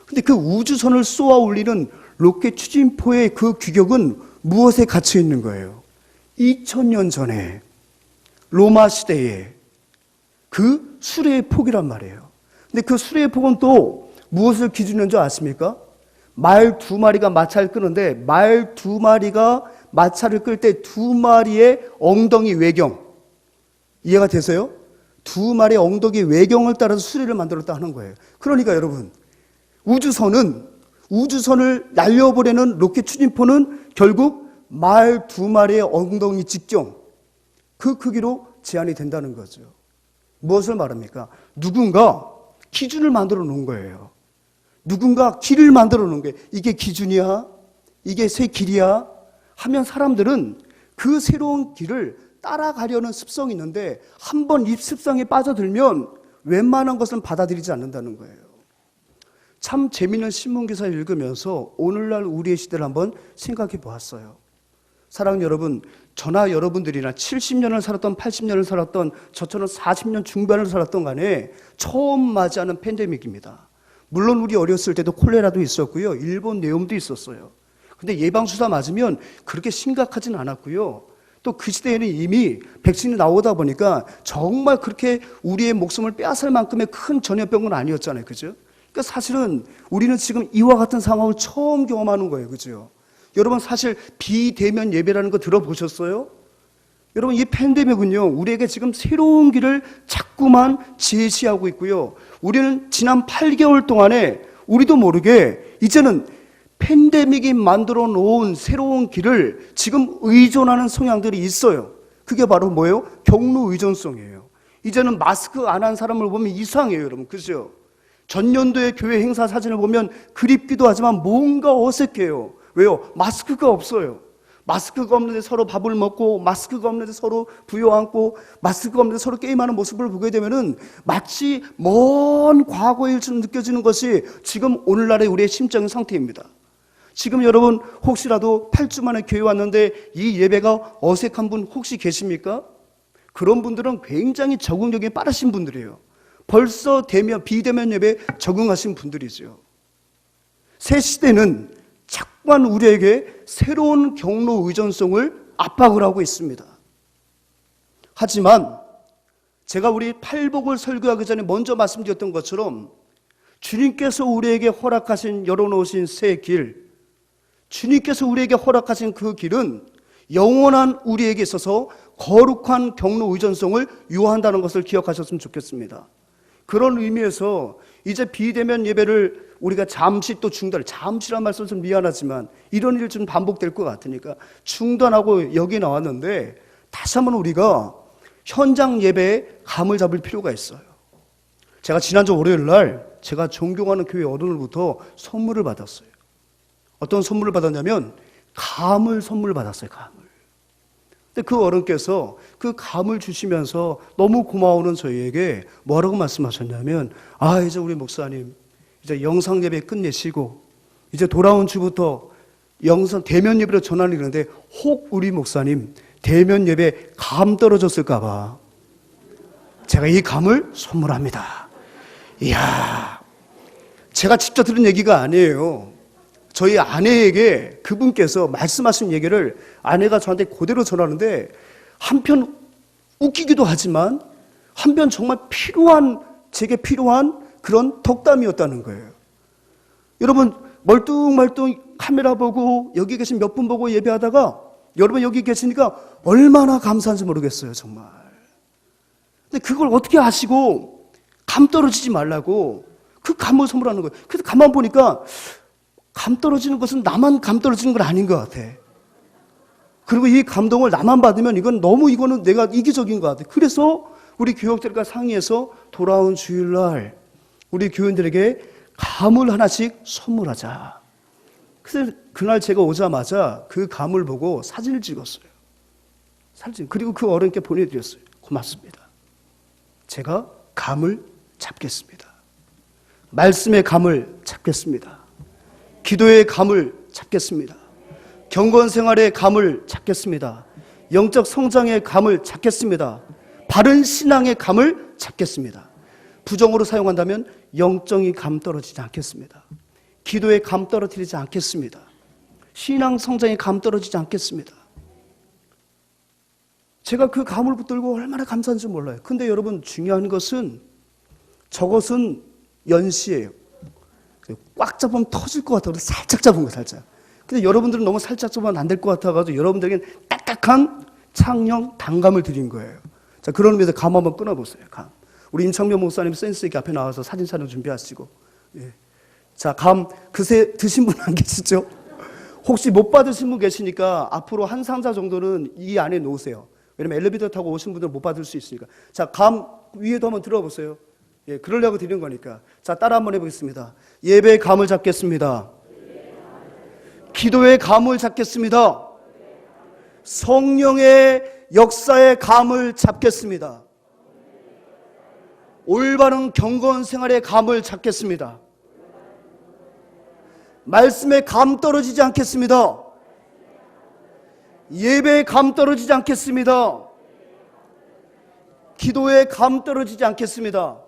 S1: 근데 그 우주선을 쏘아 올리는 로켓 추진포의 그 규격은 무엇에 갇혀 있는 거예요? 2000년 전에 로마 시대에 그 수레의 폭이란 말이에요. 근데 그 수레의 폭은 또 무엇을 기준으로 줄 아십니까? 말 2마리가 마차를 끄는데 말 2마리가 마차를 끌 때 2마리의 엉덩이 외경 이해가 되세요? 2마리의 엉덩이 외경을 따라서 수레를 만들었다 하는 거예요. 그러니까 여러분 우주선을 날려보내는 로켓 추진포는 결국 말 2마리의 엉덩이 직경 그 크기로 제한이 된다는 거죠. 무엇을 말합니까? 누군가 기준을 만들어 놓은 거예요. 누군가 길을 만들어 놓은 거예요. 이게 기준이야? 이게 새 길이야? 하면 사람들은 그 새로운 길을 따라가려는 습성이 있는데 한 번 이 습성에 빠져들면 웬만한 것은 받아들이지 않는다는 거예요. 참 재미있는 신문기사를 읽으면서 오늘날 우리의 시대를 한번 생각해 보았어요. 사랑하는 여러분, 저나 여러분들이나 70년을 살았던 80년을 살았던 저처럼 40년 중반을 살았던 간에 처음 맞이하는 팬데믹입니다. 물론 우리 어렸을 때도 콜레라도 있었고요. 일본 내염도 있었어요. 근데 예방주사 맞으면 그렇게 심각하진 않았고요. 또 그 시대에는 이미 백신이 나오다 보니까 정말 그렇게 우리의 목숨을 빼앗을 만큼의 큰 전염병은 아니었잖아요. 그죠? 그러니까 사실은 우리는 지금 이와 같은 상황을 처음 경험하는 거예요. 그죠? 여러분 사실 비대면 예배라는 거 들어보셨어요? 여러분 이 팬데믹은요 우리에게 지금 새로운 길을 자꾸만 제시하고 있고요. 우리는 지난 8개월 동안에 우리도 모르게 이제는 팬데믹이 만들어 놓은 새로운 길을 지금 의존하는 성향들이 있어요. 그게 바로 뭐예요? 경로 의존성이에요. 이제는 마스크 안 한 사람을 보면 이상해요, 여러분. 그죠? 전년도의 교회 행사 사진을 보면 그립기도 하지만 뭔가 어색해요. 왜요? 마스크가 없어요. 마스크가 없는데 서로 밥을 먹고, 마스크가 없는데 서로 부여안고, 마스크가 없는데 서로 게임하는 모습을 보게 되면은 마치 먼 과거의 일처럼 느껴지는 것이 지금 오늘날의 우리의 심적인 상태입니다. 지금 여러분 혹시라도 8주 만에 교회 왔는데 이 예배가 어색한 분 혹시 계십니까? 그런 분들은 굉장히 적응력이 빠르신 분들이에요. 벌써 비대면 예배에 적응하신 분들이죠. 새 시대는 자꾸만 우리에게 새로운 경로 의존성을 압박을 하고 있습니다. 하지만 제가 우리 팔복을 설교하기 전에 먼저 말씀드렸던 것처럼 주님께서 우리에게 허락하신 열어놓으신 새 길, 주님께서 우리에게 허락하신 그 길은 영원한 우리에게 있어서 거룩한 경로 의존성을 유효한다는 것을 기억하셨으면 좋겠습니다. 그런 의미에서 이제 비대면 예배를 우리가 잠시 또 잠시란 말씀 좀 미안하지만 이런 일이 좀 반복될 것 같으니까 중단하고 여기 나왔는데 다시 한번 우리가 현장 예배에 감을 잡을 필요가 있어요. 제가 지난주 월요일 날 제가 존경하는 교회 어른으로부터 선물을 받았어요. 어떤 선물을 받았냐면 감을 선물 받았어요. 감을. 근데 그 어른께서 그 감을 주시면서 너무 고마워하는 저희에게 뭐라고 말씀하셨냐면 이제 우리 목사님 이제 영상 예배 끝내시고 이제 돌아온 주부터 영상 대면 예배로 전환을 했는데 혹 우리 목사님 대면 예배 감 떨어졌을까 봐 제가 이 감을 선물합니다. 이야, 제가 직접 들은 얘기가 아니에요. 저희 아내에게 그분께서 말씀하신 얘기를 아내가 저한테 그대로 전하는데 한편 웃기기도 하지만 한편 정말 제게 필요한 그런 덕담이었다는 거예요. 여러분 멀뚱멀뚱 카메라 보고 여기 계신 몇 분 보고 예배하다가 여러분 여기 계시니까 얼마나 감사한지 모르겠어요. 정말. 근데 그걸 어떻게 아시고 감 떨어지지 말라고 그 감을 선물하는 거예요. 그래서 가만 보니까 감 떨어지는 것은 나만 감 떨어지는 건 아닌 것 같아. 그리고 이 감동을 나만 받으면 이거는 내가 이기적인 것 같아. 그래서 우리 교역들과 상의해서 돌아온 주일날 우리 교인들에게 감을 하나씩 선물하자. 그래서 그날 제가 오자마자 그 감을 보고 사진을 찍었어요. 그리고 그 어른께 보내드렸어요. 고맙습니다. 제가 감을 잡겠습니다. 말씀의 감을 잡겠습니다. 기도의 감을 찾겠습니다. 경건 생활의 감을 찾겠습니다. 영적 성장의 감을 찾겠습니다. 바른 신앙의 감을 찾겠습니다. 부정으로 사용한다면 영적인 감 떨어지지 않겠습니다. 기도의 감 떨어뜨리지 않겠습니다. 신앙 성장의 감 떨어지지 않겠습니다. 제가 그 감을 붙들고 얼마나 감사한지 몰라요. 근데 여러분 중요한 것은 저것은 연시예요. 꽉 잡으면 터질 것 같아서 살짝 잡은 거예요, 살짝. 근데 여러분들은 너무 살짝 잡으면 안 될 것 같아가지고 여러분들에게는 딱딱한 창녕 단감을 드린 거예요. 자, 그런 의미에서 감 한번 끊어보세요, 감. 우리 임창명 목사님 센스 있게 앞에 나와서 사진 촬영 준비하시고. 예. 자, 감 그새 드신 분 안 계시죠? 혹시 못 받으신 분 계시니까 앞으로 한 상자 정도는 이 안에 놓으세요. 왜냐면 엘리베이터 타고 오신 분들은 못 받을 수 있으니까. 자, 감 위에도 한번 들어보세요. 예, 그러려고 드리는 거니까. 자, 따라 한번 해보겠습니다. 예배의 감을 잡겠습니다. 기도의 감을 잡겠습니다. 성령의 역사의 감을 잡겠습니다. 올바른 경건 생활의 감을 잡겠습니다. 말씀의 감 떨어지지 않겠습니다. 예배의 감 떨어지지 않겠습니다. 기도의 감 떨어지지 않겠습니다.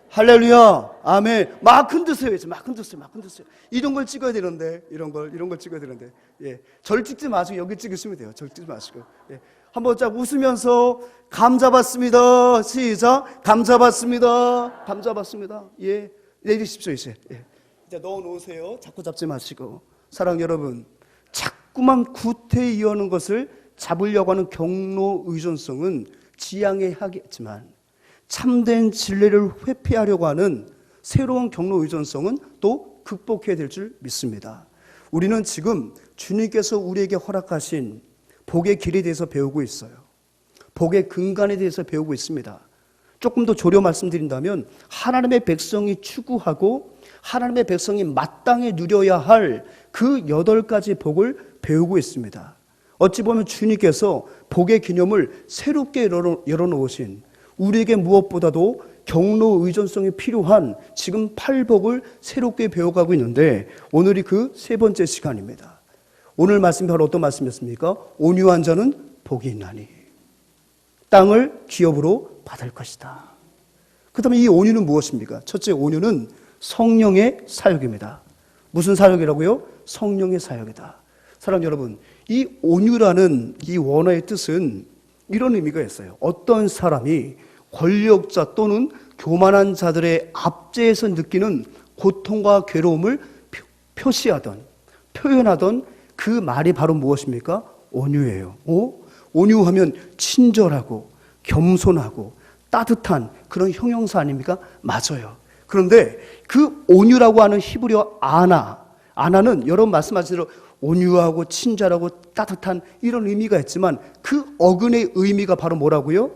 S1: 할렐루야, 아멘. 막 흔드세요, 이제 막 흔드세요, 막 흔드세요. 이런 걸 찍어야 되는데, 이런 걸 찍어야 되는데, 예, 절 찍지 마시고 여기 찍으시면 돼요. 절 찍지 마시고, 예, 한번 쫙 웃으면서 감 잡았습니다. 시작, 감 잡았습니다. 감 잡았습니다. 예, 내리십시오 이제. 예. 이제 넣어 놓으세요. 자꾸 잡지 마시고. 사랑 여러분, 자꾸만 구태이하는 것을 잡으려고 하는 경로 의존성은 지양해야 하겠지만 참된 진리를 회피하려고 하는 새로운 경로 의존성은 또 극복해야 될 줄 믿습니다. 우리는 지금 주님께서 우리에게 허락하신 복의 길에 대해서 배우고 있어요. 복의 근간에 대해서 배우고 있습니다. 조금 더 조려 말씀드린다면 하나님의 백성이 추구하고 하나님의 백성이 마땅히 누려야 할 그 8가지 복을 배우고 있습니다. 어찌 보면 주님께서 복의 기념을 새롭게 열어놓으신 우리에게 무엇보다도 경로 의존성이 필요한 지금 8복을 새롭게 배워가고 있는데 오늘이 그 3번째 시간입니다. 오늘 말씀이 바로 어떤 말씀이었습니까? 온유한 자는 복이 있나니 땅을 기업으로 받을 것이다. 그 다음에 이 온유는 무엇입니까? 첫째, 온유는 성령의 사역입니다. 무슨 사역이라고요? 성령의 사역이다. 사랑 여러분, 이 온유라는 이 원어의 뜻은 이런 의미가 있어요. 어떤 사람이 권력자 또는 교만한 자들의 압제에서 느끼는 고통과 괴로움을 표시하던 표현하던 그 말이 바로 무엇입니까? 온유예요. 온유하면 친절하고 겸손하고 따뜻한 그런 형용사 아닙니까? 맞아요. 그런데 그 온유라고 하는 히브리어 아나는 여러분 말씀하신 대로 온유하고 친절하고 따뜻한 이런 의미가 있지만 그 어근의 의미가 바로 뭐라고요?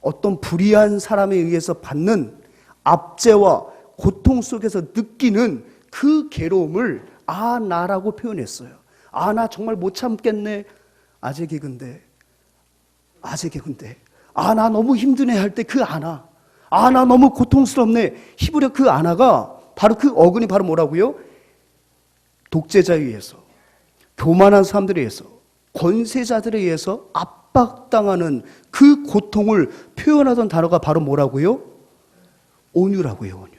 S1: 어떤 불의한 사람에 의해서 받는 압제와 고통 속에서 느끼는 그 괴로움을 아나라고 표현했어요. 나 정말 못 참겠네. 아재 개그인데 나 너무 힘드네 할 때 그 나 너무 고통스럽네. 히브리어 그 아나가 바로 그 어근이 바로 뭐라고요? 독재자에 의해서, 교만한 사람들에 의해서, 권세자들에 의해서 압박당하는 그 고통을 표현하던 단어가 바로 뭐라고요? 온유라고요, 온유.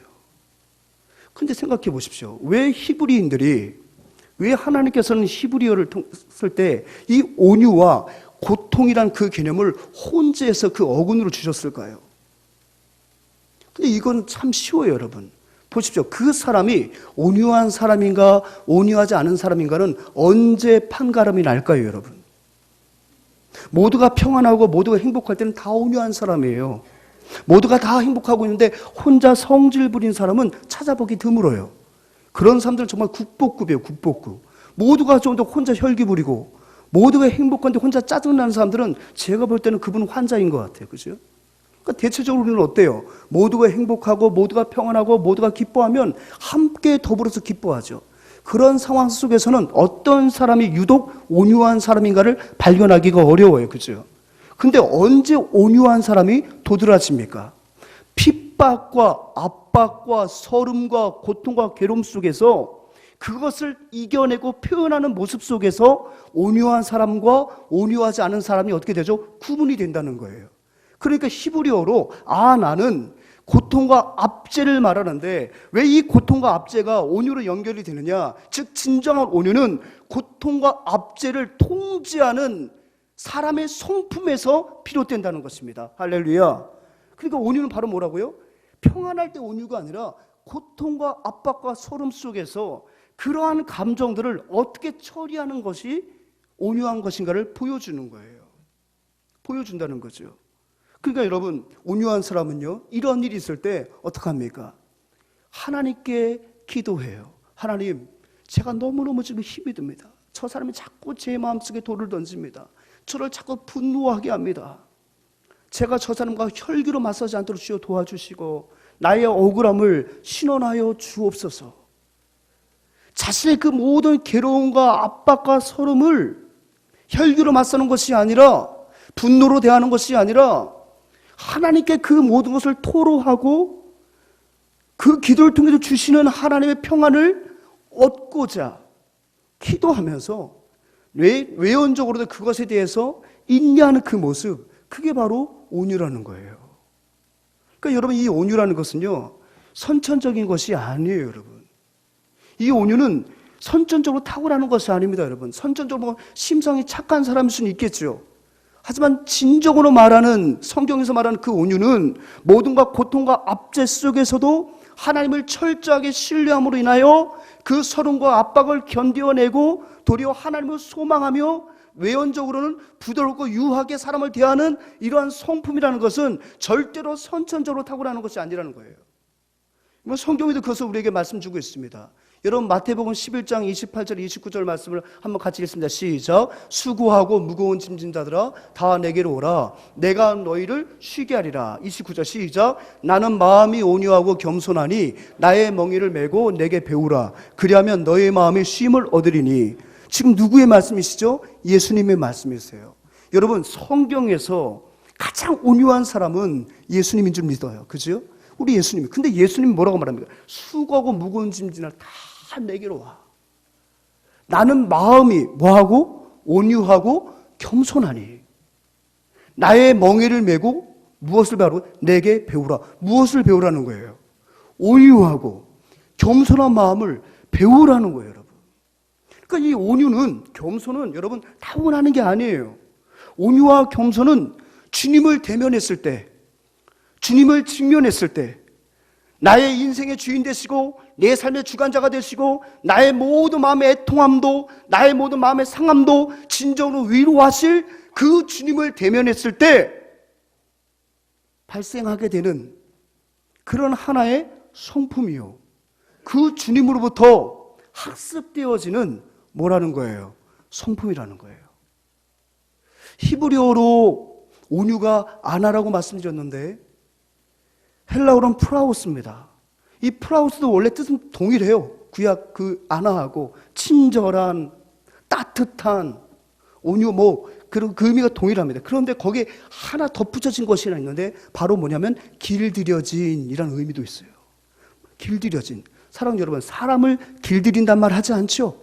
S1: 근데 생각해 보십시오. 왜 하나님께서는 히브리어를 쓸 때 이 온유와 고통이란 그 개념을 혼재해서 그 어근으로 주셨을까요? 근데 이건 참 쉬워요, 여러분. 보십시오. 그 사람이 온유한 사람인가 온유하지 않은 사람인가는 언제 판가름이 날까요, 여러분? 모두가 평안하고 모두가 행복할 때는 다 온유한 사람이에요. 모두가 다 행복하고 있는데 혼자 성질 부린 사람은 찾아보기 드물어요. 그런 사람들은 정말 국보급이에요, 국보급. 모두가 좀 더 혼자 혈기 부리고 모두가 행복한데 혼자 짜증나는 사람들은 제가 볼 때는 그분은 환자인 것 같아요. 그죠? 그러니까 대체적으로 우리는 어때요? 모두가 행복하고 모두가 평안하고 모두가 기뻐하면 함께 더불어서 기뻐하죠. 그런 상황 속에서는 어떤 사람이 유독 온유한 사람인가를 발견하기가 어려워요. 그죠? 근데 언제 온유한 사람이 도드라집니까? 핍박과 압박과 서름과 고통과 괴로움 속에서 그것을 이겨내고 표현하는 모습 속에서 온유한 사람과 온유하지 않은 사람이 어떻게 되죠? 구분이 된다는 거예요. 그러니까 히브리어로 나는 고통과 압제를 말하는데 왜 이 고통과 압제가 온유로 연결이 되느냐? 즉 진정한 온유는 고통과 압제를 통제하는 사람의 성품에서 비롯된다는 것입니다. 할렐루야. 그러니까 온유는 바로 뭐라고요? 평안할 때 온유가 아니라 고통과 압박과 소름 속에서 그러한 감정들을 어떻게 처리하는 것이 온유한 것인가를 보여주는 거예요. 보여준다는 거죠. 그러니까 여러분, 온유한 사람은요, 이런 일이 있을 때 어떡합니까? 하나님께 기도해요. 하나님, 제가 너무너무 지금 힘이 듭니다. 저 사람이 자꾸 제 마음속에 돌을 던집니다. 저를 자꾸 분노하게 합니다. 제가 저 사람과 혈기로 맞서지 않도록 주여 도와주시고 나의 억울함을 신원하여 주옵소서. 자신의 그 모든 괴로움과 압박과 서름을 혈기로 맞서는 것이 아니라 분노로 대하는 것이 아니라 하나님께 그 모든 것을 토로하고 그 기도를 통해서 주시는 하나님의 평안을 얻고자 기도하면서 외연적으로도 그것에 대해서 인내하는 그 모습, 그게 바로 온유라는 거예요. 그러니까 여러분, 이 온유라는 것은요, 선천적인 것이 아니에요, 여러분. 이 온유는 선천적으로 탁월하는 것이 아닙니다, 여러분. 선천적으로 심성이 착한 사람일 수는 있겠죠. 하지만 진정으로 말하는, 성경에서 말하는 그 온유는 모든가 고통과 압제 속에서도 하나님을 철저하게 신뢰함으로 인하여 그 서름과 압박을 견뎌내고 도리어 하나님을 소망하며 외연적으로는 부드럽고 유하게 사람을 대하는 이러한 성품이라는 것은 절대로 선천적으로 탁월하는 것이 아니라는 거예요. 성경에도 그것을 우리에게 말씀 주고 있습니다. 여러분, 마태복음 11장 28절 29절 말씀을 한번 같이 읽습니다. 시작. 수고하고 무거운 짐진 자들아 다 내게로 오라. 내가 너희를 쉬게 하리라. 29절 시작. 나는 마음이 온유하고 겸손하니 나의 멍에를 메고 내게 배우라. 그리하면 너의 마음이 쉼을 얻으리니. 지금 누구의 말씀이시죠? 예수님의 말씀이세요. 여러분, 성경에서 가장 온유한 사람은 예수님인 줄 믿어요. 그죠? 우리 예수님이. 근데 예수님이 뭐라고 말합니까? 수고하고 무거운 짐진을 다 내게로 와. 나는 마음이 뭐하고? 온유하고 겸손하니. 나의 멍에를 메고 무엇을 배우라고? 내게 배우라. 무엇을 배우라는 거예요? 온유하고 겸손한 마음을 배우라는 거예요, 여러분. 그러니까 이 온유는, 겸손은 여러분 타고나는 게 아니에요. 온유와 겸손은 주님을 대면했을 때, 주님을 직면했을 때, 나의 인생의 주인 되시고 내 삶의 주관자가 되시고 나의 모든 마음의 애통함도, 나의 모든 마음의 상함도 진정으로 위로하실 그 주님을 대면했을 때 발생하게 되는 그런 하나의 성품이요, 그 주님으로부터 학습되어지는 뭐라는 거예요? 성품이라는 거예요. 히브리어로 온유가 아나라고 말씀드렸는데 헬라어로는 프라우스입니다. 이 프라우스도 원래 뜻은 동일해요. 구약 그 아나하고 친절한, 따뜻한, 온유, 그 의미가 동일합니다. 그런데 거기에 하나 덧붙여진 것이 하나 있는데 바로 뭐냐면 길들여진 이라는 의미도 있어요. 길들여진. 사랑하는 여러분, 사람을 길들인단 말 하지 않죠?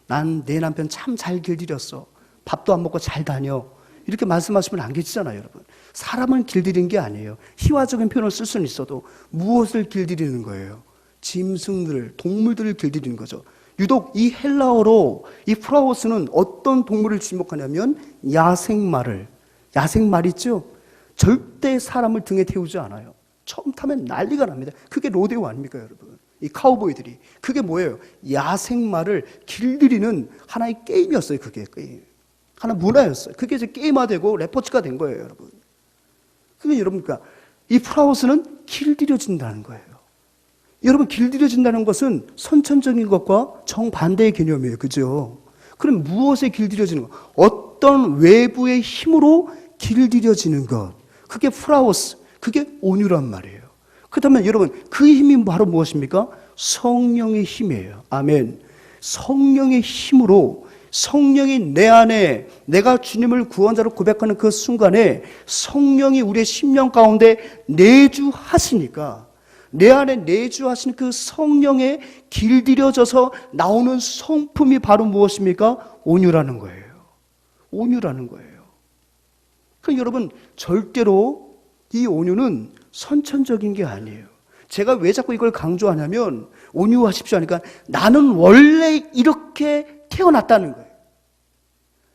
S1: 난 내 남편 참 잘 길들였어. 밥도 안 먹고 잘 다녀. 이렇게 말씀하시면 안 계시잖아요, 여러분. 사람을 길들이는 게 아니에요. 희화적인 표현을 쓸 수는 있어도 무엇을 길들이는 거예요? 짐승들, 동물들을 길들이는 거죠. 유독 이 헬라어로 이 프라우스는 어떤 동물을 지목하냐면 야생말 있죠? 절대 사람을 등에 태우지 않아요. 처음 타면 난리가 납니다. 그게 로데오 아닙니까, 여러분? 이 카우보이들이. 그게 뭐예요? 야생말을 길들이는 하나의 게임이었어요, 그게. 하나 문화였어요. 그게 이제 게임화되고 레포츠가 된 거예요, 여러분. 그게 여러분, 그러니까 이 프라우스는 길들여진다는 거예요. 여러분, 길들여진다는 것은 선천적인 것과 정반대의 개념이에요. 그죠? 그럼 무엇에 길들여지는 것? 어떤 외부의 힘으로 길들여지는 것. 그게 프라우스, 그게 온유란 말이에요. 그렇다면 여러분, 그 힘이 바로 무엇입니까? 성령의 힘이에요. 아멘. 성령의 힘으로, 성령이 내 안에, 내가 주님을 구원자로 고백하는 그 순간에 성령이 우리의 심령 가운데 내주하시니까, 내 안에 내주하신 그 성령에 길들여져서 나오는 성품이 바로 무엇입니까? 온유라는 거예요. 온유라는 거예요. 그러니까 여러분, 절대로 이 온유는 선천적인 게 아니에요. 제가 왜 자꾸 이걸 강조하냐면, 온유하십시오 하니까 나는 원래 이렇게 태어났다는 거예요.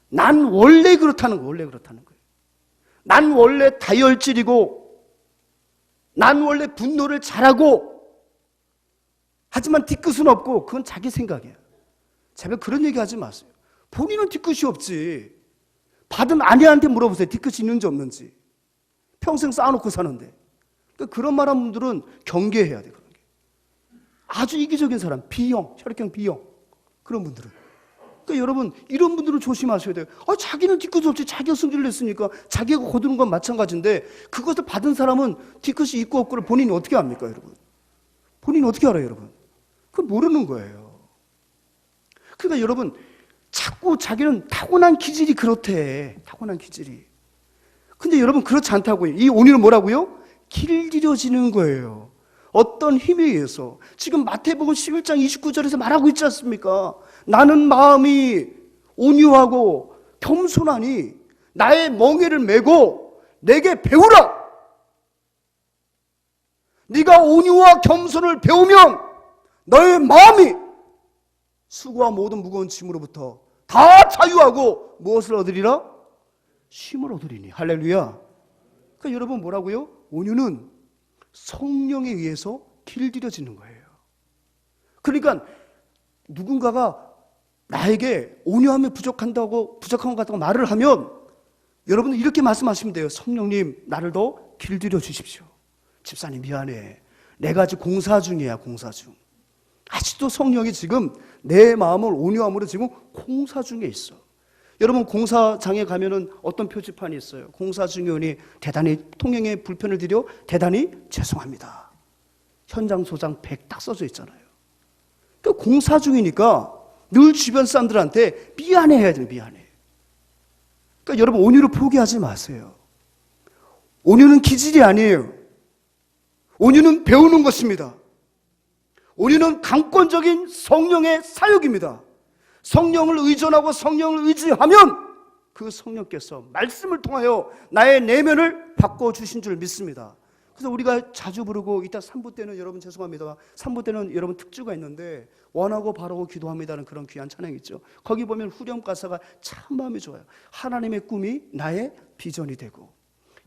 S1: 난 원래 그렇다는 거예요. 원래 그렇다는 거예요. 난 원래 다혈질이고, 난 원래 분노를 잘하고, 하지만 뒤끝은 없고, 그건 자기 생각이야. 제발 그런 얘기 하지 마세요. 본인은 뒤끝이 없지. 받은 아내한테 물어보세요. 뒤끝이 있는지 없는지. 평생 쌓아놓고 사는데. 그러니까 그런 말하는 분들은 경계해야 돼. 그런 게. 아주 이기적인 사람, B형, 혈액형 B형. 그런 분들은. 그러니까 여러분 이런 분들은 조심하셔야 돼요. 자기는 뒤끝 없이 자기가 승질을 냈으니까 자기가 거두는 건 마찬가지인데 그것을 받은 사람은 뒤끝이 있고 없고를 본인이 어떻게 압니까, 여러분? 본인이 어떻게 알아요, 여러분? 그건 모르는 거예요. 그러니까 여러분 자꾸 자기는 타고난 기질이 그렇대. 타고난 기질이. 근데 여러분 그렇지 않다고요. 이 온유는 뭐라고요? 길들여지는 거예요. 어떤 힘에 의해서. 지금 마태복음 11장 29절에서 말하고 있지 않습니까? 나는 마음이 온유하고 겸손하니 나의 멍에를 메고 내게 배우라. 네가 온유와 겸손을 배우면 너의 마음이 수고와 모든 무거운 짐으로부터 다 자유하고 무엇을 얻으리라? 쉼을 얻으리니. 할렐루야. 그러니까 여러분 뭐라고요? 온유는 성령에 의해서 길들여지는 거예요. 그러니까 누군가가 나에게 온유함이 부족한 것 같다고 말을 하면 여러분은 이렇게 말씀하시면 돼요. 성령님, 나를 더 길들여 주십시오. 집사님 미안해. 내가 아직 공사 중이야. 공사 중. 아직도 성령이 지금 내 마음을 온유함으로 지금 공사 중에 있어. 여러분 공사장에 가면은 어떤 표지판이 있어요. 공사 중이오니 대단히 통행에 불편을 드려 대단히 죄송합니다. 현장 소장 100 딱 써져 있잖아요. 그러니까 공사 중이니까 늘 주변 사람들한테 미안해 해야 돼요. 미안해. 그러니까 여러분 온유를 포기하지 마세요. 온유는 기질이 아니에요. 온유는 배우는 것입니다. 온유는 강권적인 성령의 사역입니다. 성령을 의존하고 성령을 의지하면 그 성령께서 말씀을 통하여 나의 내면을 바꿔주신 줄 믿습니다. 그래서 우리가 자주 부르고 이따 3부 때는 여러분 죄송합니다. 3부 때는 여러분 특주가 있는데 원하고 바라고 기도합니다는 그런 귀한 찬양이 있죠. 거기 보면 후렴 가사가 참 마음이 좋아요. 하나님의 꿈이 나의 비전이 되고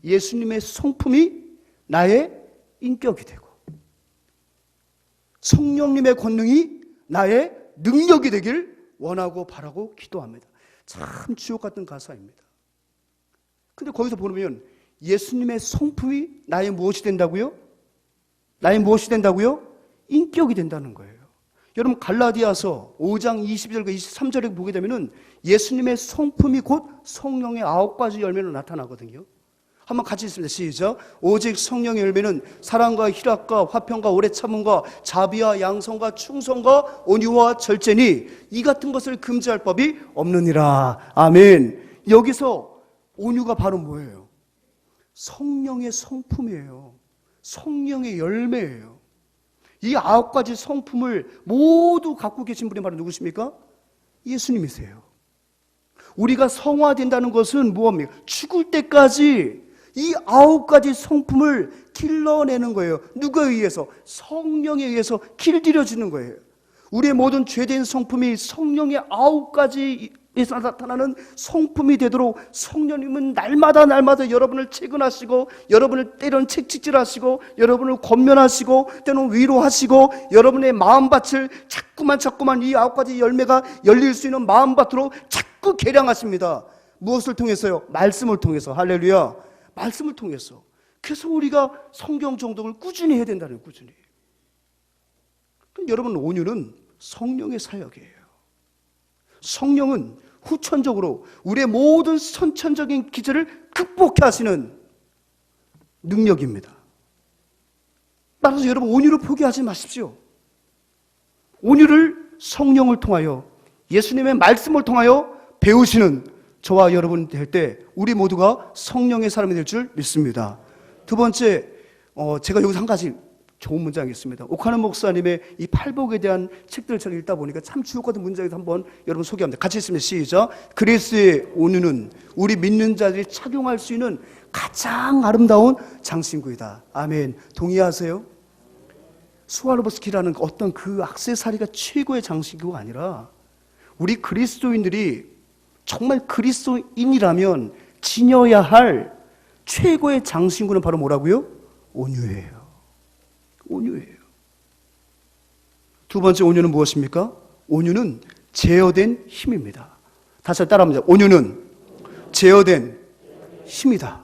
S1: 예수님의 성품이 나의 인격이 되고 성령님의 권능이 나의 능력이 되길 원하고 바라고 기도합니다. 참 주옥 같은 가사입니다. 근데 거기서 보면 예수님의 성품이 나의 무엇이 된다고요? 나의 무엇이 된다고요? 인격이 된다는 거예요. 여러분 갈라디아서 5장 22절과 23절에 보게 되면 예수님의 성품이 곧 성령의 9가지 열매로 나타나거든요. 한번 같이 읽습니다. 시작. 오직 성령의 열매는 사랑과 희락과 화평과 오래 참음과 자비와 양성과 충성과 온유와 절제니 이 같은 것을 금지할 법이 없느니라. 아멘. 여기서 온유가 바로 뭐예요? 성령의 성품이에요. 성령의 열매예요. 이 9가지 성품을 모두 갖고 계신 분이 바로 누구십니까? 예수님이세요. 우리가 성화된다는 것은 무엇입니까? 죽을 때까지 이 9가지 성품을 길러내는 거예요. 누구에 의해서? 성령에 의해서 길들여지는 거예요. 우리의 모든 죄된 성품이 성령의 9가지에서 나타나는 성품이 되도록 성령님은 날마다 여러분을 채근하시고 여러분을 때로는 책찍질하시고 여러분을 권면하시고 때로는 위로하시고 여러분의 마음밭을 자꾸만 이 9가지 열매가 열릴 수 있는 마음밭으로 자꾸 개량하십니다. 무엇을 통해서요? 말씀을 통해서. 할렐루야. 말씀을 통해서. 그래서 우리가 성경 정독을 꾸준히 해야 된다는 거예요. 꾸준히. 여러분 온유는 성령의 사역이에요. 성령은 후천적으로 우리의 모든 선천적인 기질을 극복해 하시는 능력입니다. 따라서 여러분 온유를 포기하지 마십시오. 온유를 성령을 통하여 예수님의 말씀을 통하여 배우시는 저와 여러분 될 때 우리 모두가 성령의 사람이 될 줄 믿습니다. 두 번째, 제가 여기서 한 가지 좋은 문장이 있습니다. 오카노 목사님의 이 팔복에 대한 책들을 제가 읽다 보니까 참 주옥 같은 문장에서 한번 여러분 소개합니다. 같이 읽습니다. 시작. 그리스의 온유는 우리 믿는 자들이 착용할 수 있는 가장 아름다운 장신구이다. 아멘. 동의하세요? 스와로브스키라는 어떤 그 액세서리가 최고의 장신구가 아니라 우리 그리스도인들이 정말 그리스도인이라면 지녀야 할 최고의 장신구는 바로 뭐라고요? 온유예요. 온유예요. 두 번째 온유는 무엇입니까? 온유는 제어된 힘입니다. 다시 따라합니다. 온유는 제어된 힘이다.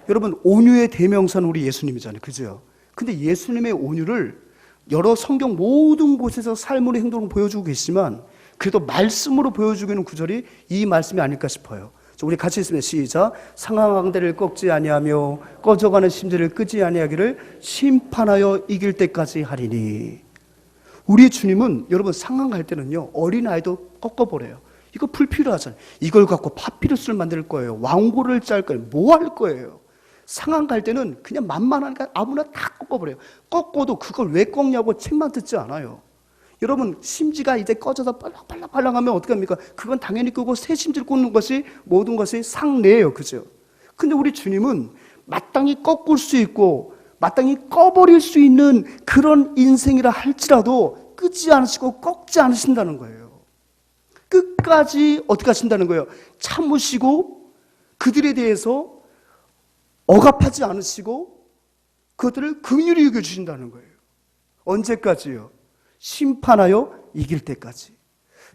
S1: 여러분 온유의 대명사는 우리 예수님이잖아요. 그죠? 근데 예수님의 온유를 여러 성경 모든 곳에서 삶으로 행동을 보여주고 계시지만 그래도 말씀으로 보여주기는 구절이 이 말씀이 아닐까 싶어요. 우리 같이 있으면 시작. 상하강대를 꺾지 아니하며 꺼져가는 심지를 끄지 아니하기를 심판하여 이길 때까지 하리니. 우리 주님은 여러분 상한 갈 때는요, 어린아이도 꺾어버려요. 이거 불필요하잖아요. 이걸 갖고 파피루스를 만들 거예요. 왕고를 짤 거예요. 뭐 할 거예요? 상한 갈 때는 그냥 만만하니까 아무나 다 꺾어버려요. 꺾어도 그걸 왜 꺾냐고 책만 듣지 않아요. 여러분 심지가 이제 꺼져서 빨랑빨랑 하면 어떻게 합니까? 그건 당연히 끄고 새 심지를 꽂는 것이 모든 것이 상례예요. 그죠? 근데 우리 주님은 마땅히 꺾을 수 있고 마땅히 꺼버릴 수 있는 그런 인생이라 할지라도 끄지 않으시고 꺾지 않으신다는 거예요. 끝까지 어떻게 하신다는 거예요? 참으시고 그들에 대해서 억압하지 않으시고 그것들을 긍휼히 여겨주신다는 거예요. 언제까지요? 심판하여 이길 때까지.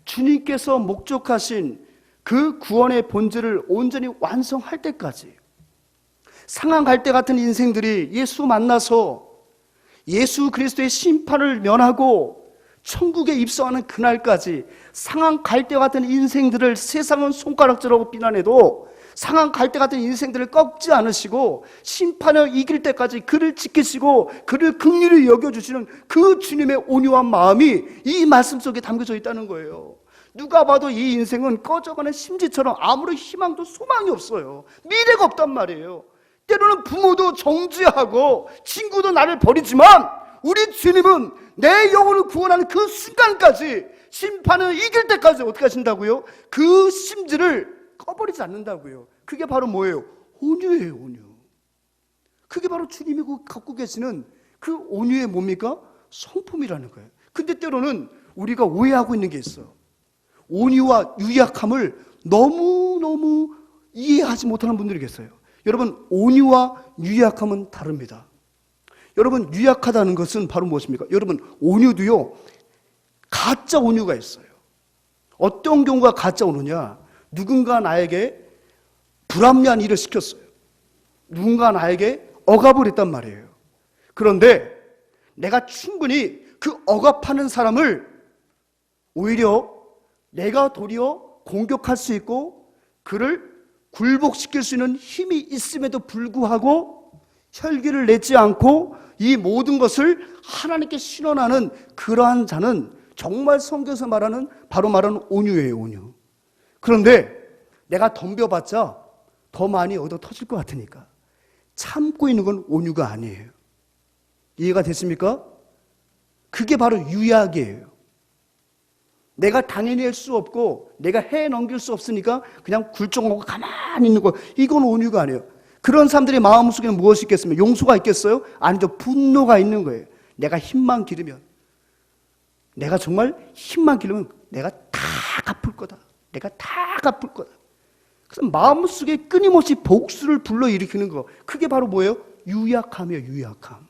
S1: 주님께서 목적하신 그 구원의 본질을 온전히 완성할 때까지. 상한 갈대 같은 인생들이 예수 만나서 예수 그리스도의 심판을 면하고 천국에 입성하는 그날까지 상한 갈대 같은 인생들을 세상은 손가락질하고 비난해도 상한 갈대 같은 인생들을 꺾지 않으시고 심판을 이길 때까지 그를 지키시고 그를 긍휼히 여겨주시는 그 주님의 온유한 마음이 이 말씀 속에 담겨져 있다는 거예요. 누가 봐도 이 인생은 꺼져가는 심지처럼 아무런 희망도 소망이 없어요. 미래가 없단 말이에요. 때로는 부모도 정죄하고 친구도 나를 버리지만 우리 주님은 내 영혼을 구원하는 그 순간까지 심판을 이길 때까지 어떻게 하신다고요? 그 심지를 꺼버리지 않는다고요. 그게 바로 뭐예요? 온유예요. 온유. 그게 바로 주님이 갖고 계시는 그 온유의 뭡니까? 성품이라는 거예요. 근데 때로는 우리가 오해하고 있는 게 있어요. 온유와 유약함을 너무너무 이해하지 못하는 분들이 계세요. 여러분 온유와 유약함은 다릅니다. 여러분 유약하다는 것은 바로 무엇입니까? 여러분 온유도요 가짜 온유가 있어요. 어떤 경우가 가짜 온유냐? 누군가 나에게 불합리한 일을 시켰어요. 누군가 나에게 억압을 했단 말이에요. 그런데 내가 충분히 그 억압하는 사람을 오히려 내가 도리어 공격할 수 있고 그를 굴복시킬 수 있는 힘이 있음에도 불구하고 혈기를 내지 않고 이 모든 것을 하나님께 신원하는 그러한 자는 정말 성경에서 말하는 바로 말하는 온유예요. 온유. 그런데 내가 덤벼봤자 더 많이 얻어 터질 것 같으니까 참고 있는 건 온유가 아니에요. 이해가 됐습니까? 그게 바로 유약이에요. 내가 당연히 할 수 없고 내가 해 넘길 수 없으니까 그냥 굴종하고 가만히 있는 거, 이건 온유가 아니에요. 그런 사람들의 마음속에는 무엇이 있겠습니까? 용서가 있겠어요? 아니죠. 분노가 있는 거예요. 내가 힘만 기르면, 내가 정말 힘만 기르면 내가 다 갚을 거다. 내가 다 갚을 거다. 그래서 마음속에 끊임없이 복수를 불러일으키는 거, 그게 바로 뭐예요? 유약함이에요. 유약함.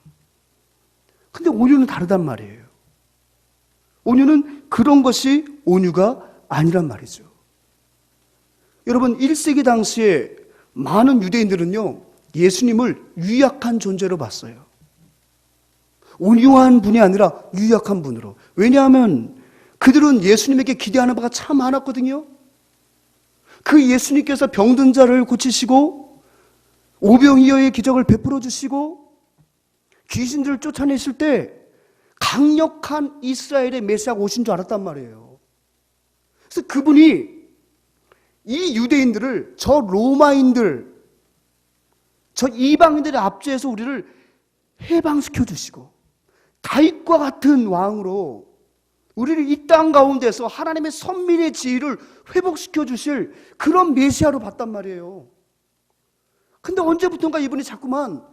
S1: 근데 온유는 다르단 말이에요. 온유는 그런 것이 온유가 아니란 말이죠. 여러분 1세기 당시에 많은 유대인들은요 예수님을 유약한 존재로 봤어요. 온유한 분이 아니라 유약한 분으로. 왜냐하면 그들은 예수님에게 기대하는 바가 참 많았거든요. 그 예수님께서 병든 자를 고치시고 오병이어의 기적을 베풀어 주시고 귀신들을 쫓아내실 때 강력한 이스라엘의 메시아가 오신 줄 알았단 말이에요. 그래서 그분이 이 유대인들을 저 로마인들, 저 이방인들의 압제에서 우리를 해방시켜 주시고 다윗과 같은 왕으로 우리를 이 땅 가운데서 하나님의 선민의 지위를 회복시켜 주실 그런 메시아로 봤단 말이에요. 근데 언제부턴가 이분이 자꾸만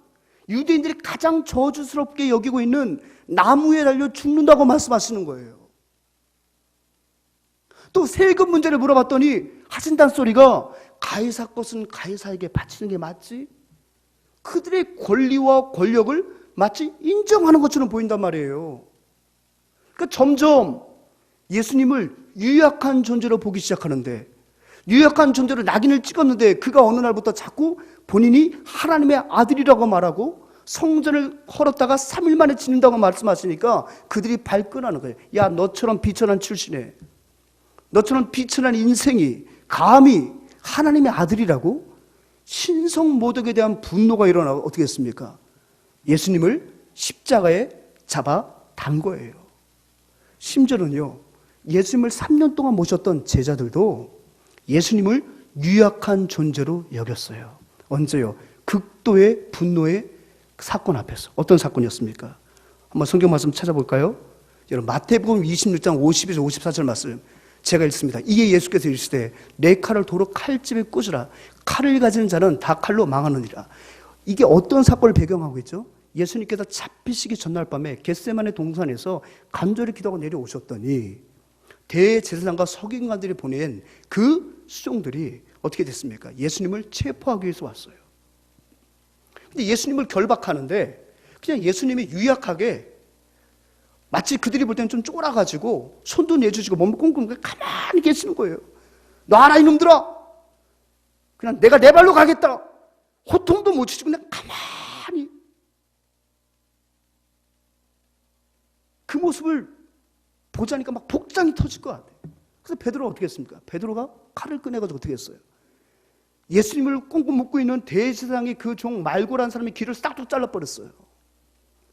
S1: 유대인들이 가장 저주스럽게 여기고 있는 나무에 달려 죽는다고 말씀하시는 거예요. 또 세금 문제를 물어봤더니 하신다는 소리가 가이사 것은 가이사에게 바치는 게 맞지? 그들의 권리와 권력을 마치 인정하는 것처럼 보인단 말이에요. 그러니까 점점 예수님을 유약한 존재로 보기 시작하는데, 유약한 존재로 낙인을 찍었는데 그가 어느 날부터 자꾸 본인이 하나님의 아들이라고 말하고 성전을 헐었다가 3일 만에 짓는다고 말씀하시니까 그들이 발끈하는 거예요. 야, 너처럼 비천한 출신에 너처럼 빛을 난 인생이 감히 하나님의 아들이라고? 신성 모독에 대한 분노가 일어나고 어떻게 했습니까? 예수님을 십자가에 잡아 단 거예요. 심지어는요, 예수님을 3년 동안 모셨던 제자들도 예수님을 유약한 존재로 여겼어요. 언제요? 극도의 분노의 사건 앞에서. 어떤 사건이었습니까? 한번 성경 말씀 찾아볼까요? 여러분, 마태복음 26장 52절 54절 말씀 제가 읽습니다. 이에 예수께서 이르시되 내 칼을 도로 칼집에 꽂으라. 칼을 가지는 자는 다 칼로 망하느니라. 이게 어떤 사건을 배경하고 있죠? 예수님께서 잡히시기 전날 밤에 겟세마네 동산에서 간절히 기도하고 내려오셨더니 대제사장과 서기관들이 보낸 그 수종들이 어떻게 됐습니까? 예수님을 체포하기 위해서 왔어요. 근데 예수님을 결박하는데 그냥 예수님이 유약하게 마치 그들이 볼 때는 좀 쫄아가지고 손도 내주시고 몸을 꽁꽁 가만히 계시는 거예요. 놔라 이놈들아. 그냥 내가 내 발로 가겠다. 호통도 못 치고 그냥 가만히. 그 모습을 보자니까 막 복장이 터질 것 같아요. 그래서 베드로가 어떻게 했습니까? 베드로가 칼을 꺼내가지고 어떻게 했어요? 예수님을 꽁꽁 묶고 있는 대제사장의 그 종 말고라는 사람의 귀를 싹둑 잘라버렸어요.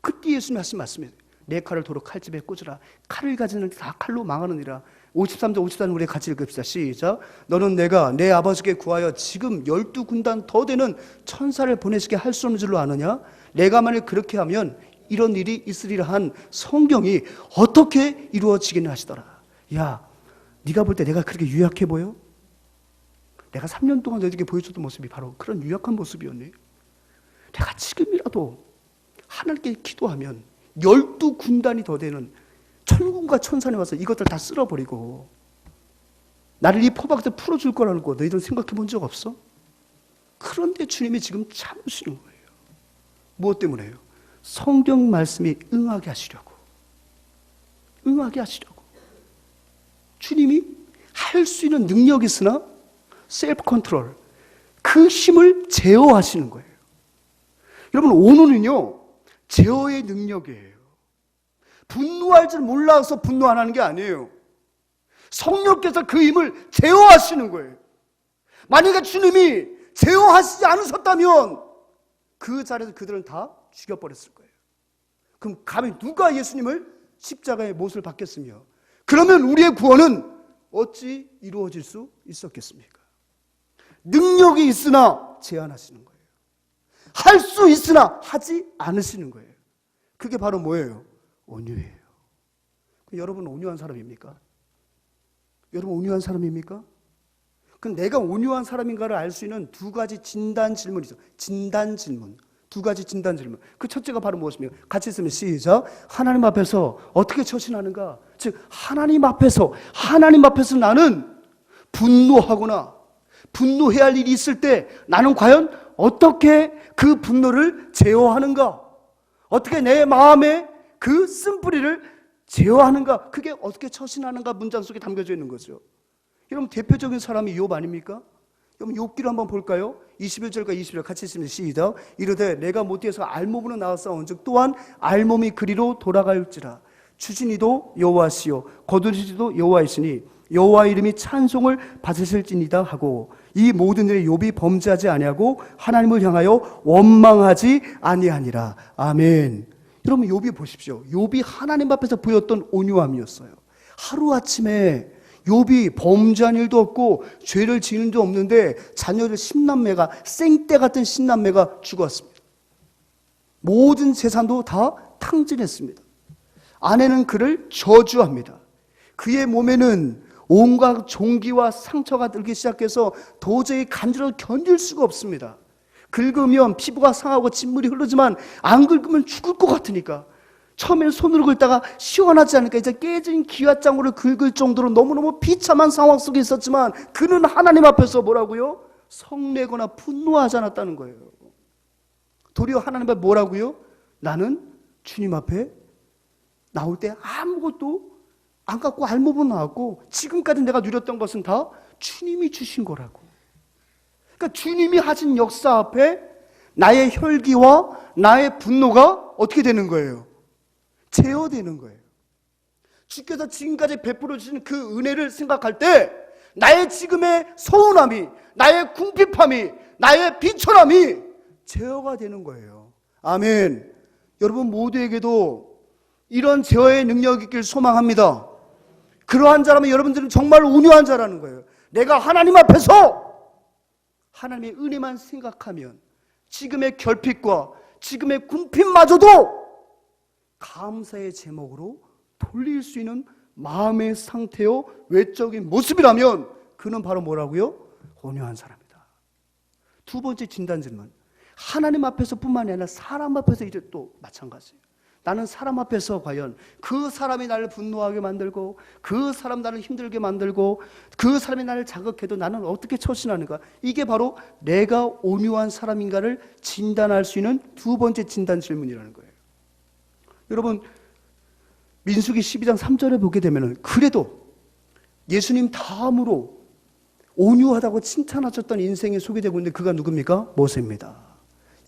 S1: 그때 예수님이 하신 말씀이에요. 내 칼을 도로 칼집에 꽂으라. 칼을 가지는 다 칼로 망하느니라. 53절 54절 우리 같이 읽읍시다. 시작. 너는 내가 내 아버지께 구하여 지금 12군단 더 되는 천사를 보내시게 할 수 없는 줄로 아느냐? 내가 만일 그렇게 하면 이런 일이 있으리라 한 성경이 어떻게 이루어지겠나 하시더라. 야, 네가 볼 때 내가 그렇게 유약해 보여? 내가 3년 동안 너에게 보여줬던 모습이 바로 그런 유약한 모습이었네. 내가 지금이라도 하나님께 기도하면 12군단이 더 되는 천군과 천사에 와서 이것들 다 쓸어버리고 나를 이 포박에서 풀어줄 거라는 거 너희들은 생각해 본 적 없어? 그런데 주님이 지금 참으시는 거예요. 무엇 때문에요? 성경 말씀이 응하게 하시려고. 응하게 하시려고. 주님이 할 수 있는 능력이 있으나 셀프 컨트롤, 그 힘을 제어하시는 거예요. 여러분, 오늘은요 제어의 능력이에요. 분노할 줄 몰라서 분노 안 하는 게 아니에요. 성령께서 그 힘을 제어하시는 거예요. 만약에 주님이 제어하시지 않으셨다면 그 자리에서 그들은 다 죽여버렸을 거예요. 그럼 감히 누가 예수님을 십자가의 못을 받겠으며 그러면 우리의 구원은 어찌 이루어질 수 있었겠습니까? 능력이 있으나 제한하시는 거예요. 할 수 있으나 하지 않으시는 거예요. 그게 바로 뭐예요? 온유예요. 여러분 온유한 사람입니까? 여러분 온유한 사람입니까? 그럼 내가 온유한 사람인가를 알 수 있는 두 가지 진단 질문이 있어요. 진단 질문. 두 가지 진단 질문. 그 첫째가 바로 무엇입니까? 같이 있으면 시작. 하나님 앞에서 어떻게 처신하는가? 즉 하나님 앞에서 나는 분노하거나 분노해야 할 일이 있을 때 나는 과연 어떻게 그 분노를 제어하는가? 어떻게 내 마음에 그 쓴뿌리를 제어하는가? 그게 어떻게 처신하는가 문장 속에 담겨져 있는 거죠. 여러분 대표적인 사람이 욥 아닙니까? 그럼 욥기를 한번 볼까요? 21절과 22절 같이 있으면 시작. 이르되 내가 못되어서 알몸으로 나왔사온즉 또한 알몸이 그리로 돌아갈지라. 추진이도 여호와시요 거두리도 여호와이시니 여호와 이름이 찬송을 받으실지니이다 하고 이 모든 일에 욥이 범죄하지 아니하고 하나님을 향하여 원망하지 아니하니라. 아멘. 여러분 욥이 보십시오. 욥이 하나님 앞에서 보였던 온유함이었어요. 하루아침에 욥이 범죄한 일도 없고 죄를 지은 일도 없는데 자녀들 10남매가 생떼 같은 10남매가 죽었습니다. 모든 재산도 다 탕진했습니다. 아내는 그를 저주합니다. 그의 몸에는 온갖 종기와 상처가 들기 시작해서 도저히 간지러워 견딜 수가 없습니다. 긁으면 피부가 상하고 진물이 흐르지만 안 긁으면 죽을 것 같으니까 처음에는 손으로 긁다가 시원하지 않으니까 이제 깨진 기와장으로 긁을 정도로 너무너무 비참한 상황 속에 있었지만 그는 하나님 앞에서 뭐라고요? 성내거나 분노하지 않았다는 거예요. 도리어 하나님 앞에 뭐라고요? 나는 주님 앞에 나올 때 아무것도 안 갖고 알몸은 나왔고 지금까지 내가 누렸던 것은 다 주님이 주신 거라고. 그러니까 주님이 하신 역사 앞에 나의 혈기와 나의 분노가 어떻게 되는 거예요? 제어되는 거예요. 주께서 지금까지 베풀어 주신 그 은혜를 생각할 때 나의 지금의 서운함이, 나의 궁핍함이, 나의 비천함이 제어가 되는 거예요. 아멘. 여러분 모두에게도 이런 제어의 능력이 있길 소망합니다. 그러한 자라면 여러분들은 정말 온유한 자라는 거예요. 내가 하나님 앞에서 하나님의 은혜만 생각하면 지금의 결핍과 지금의 궁핍마저도 감사의 제목으로 돌릴 수 있는 마음의 상태요 외적인 모습이라면 그는 바로 뭐라고요? 온유한 사람이다. 두 번째 진단 질문. 하나님 앞에서뿐만이 아니라 사람 앞에서 이제 또 마찬가지예요. 나는 사람 앞에서 과연 그 사람이 나를 분노하게 만들고 그 사람 나를 힘들게 만들고 그 사람이 나를 자극해도 나는 어떻게 처신하는가? 이게 바로 내가 온유한 사람인가를 진단할 수 있는 두 번째 진단 질문이라는 거예요. 여러분 민수기 12장 3절에 보게 되면 그래도 예수님 다음으로 온유하다고 칭찬하셨던 인생이 소개되고 있는데 그가 누굽니까? 모세입니다.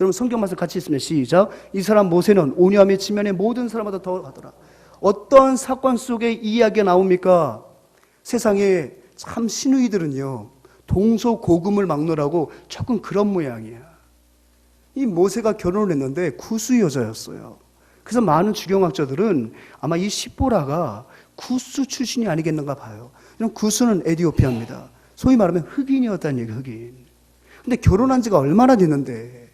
S1: 여러분 성경 말씀 같이 있으면 시작. 이 사람 모세는 온유함의 지면에 모든 사람보다 더하더라. 어떠한 사건 속에 이 이야기가 나옵니까? 세상에 참 신우이들은요 동서고금을 막론하고 조금 그런 모양이야. 이 모세가 결혼을 했는데 구스 여자였어요. 그래서 많은 주경학자들은 아마 이 십보라가 구스 출신이 아니겠는가 봐요. 구스는 에티오피아입니다. 소위 말하면 흑인이었다는 얘기예요. 흑인. 근데 결혼한 지가 얼마나 됐는데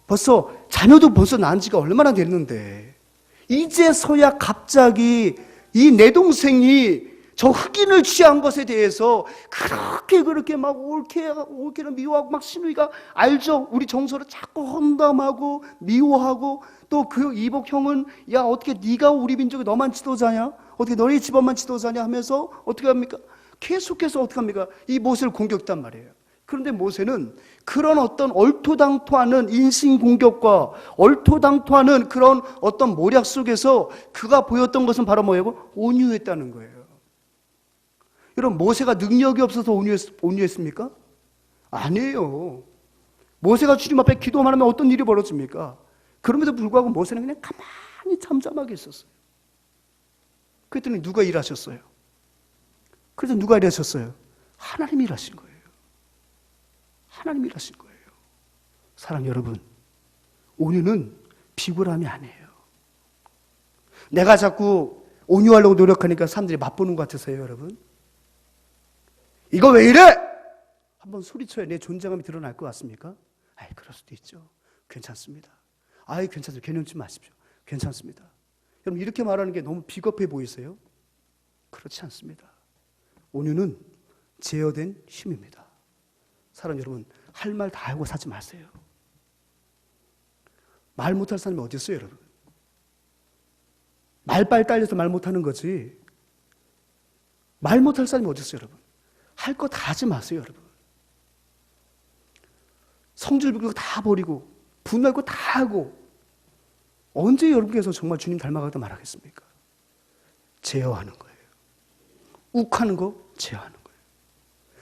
S1: 벌써 자녀도 벌써 낳은 지가 얼마나 됐는데 이제서야 갑자기 이 내 동생이 저 흑인을 취한 것에 대해서 그렇게 막 옳게는 미워하고 막 시누이가 알죠? 우리 정서를 자꾸 험담하고 미워하고 또 그 이복 형은 야 어떻게 네가 우리 민족에 너만 지도자냐? 어떻게 너희 집안만 지도자냐 하면서 어떻게 합니까? 계속해서 어떻게 합니까? 이 모세를 공격했단 말이에요. 그런데 모세는 그런 어떤 얼토당토하는 인신공격과 얼토당토하는 그런 어떤 모략 속에서 그가 보였던 것은 바로 뭐예요? 온유했다는 거예요. 여러분 모세가 능력이 없어서 온유했습니까? 아니에요. 모세가 주님 앞에 기도만 하면 어떤 일이 벌어집니까? 그럼에도 불구하고 모세는 그냥 가만히 잠잠하게 있었어요. 그랬더니 누가 일하셨어요? 그래서 누가 일하셨어요? 하나님이 일하신 거예요. 하나님이 일하신 거예요. 사랑 여러분, 온유는 비굴함이 아니에요. 내가 자꾸 온유하려고 노력하니까 사람들이 맛보는 것 같으세요, 여러분? 이거 왜 이래? 한번 소리쳐야 내 존재감이 드러날 것 같습니까? 아이, 그럴 수도 있죠. 괜찮습니다. 아이, 괜찮습니다. 개념치 마십시오. 괜찮습니다. 여러분, 이렇게 말하는 게 너무 비겁해 보이세요? 그렇지 않습니다. 온유는 제어된 힘입니다. 사랑 여러분, 할 말 다 하고 사지 마세요. 말 못할 사람이 어디 있어요, 여러분? 말빨 딸려서 말 못하는 거지. 말 못할 사람이 어디 있어요, 여러분? 할 거 다 하지 마세요, 여러분. 성질 부리고 다 버리고 분할 거 다 하고 언제 여러분께서 정말 주님 닮아가다 말하겠습니까? 제어하는 거예요. 욱하는 거 제어하는 거예요.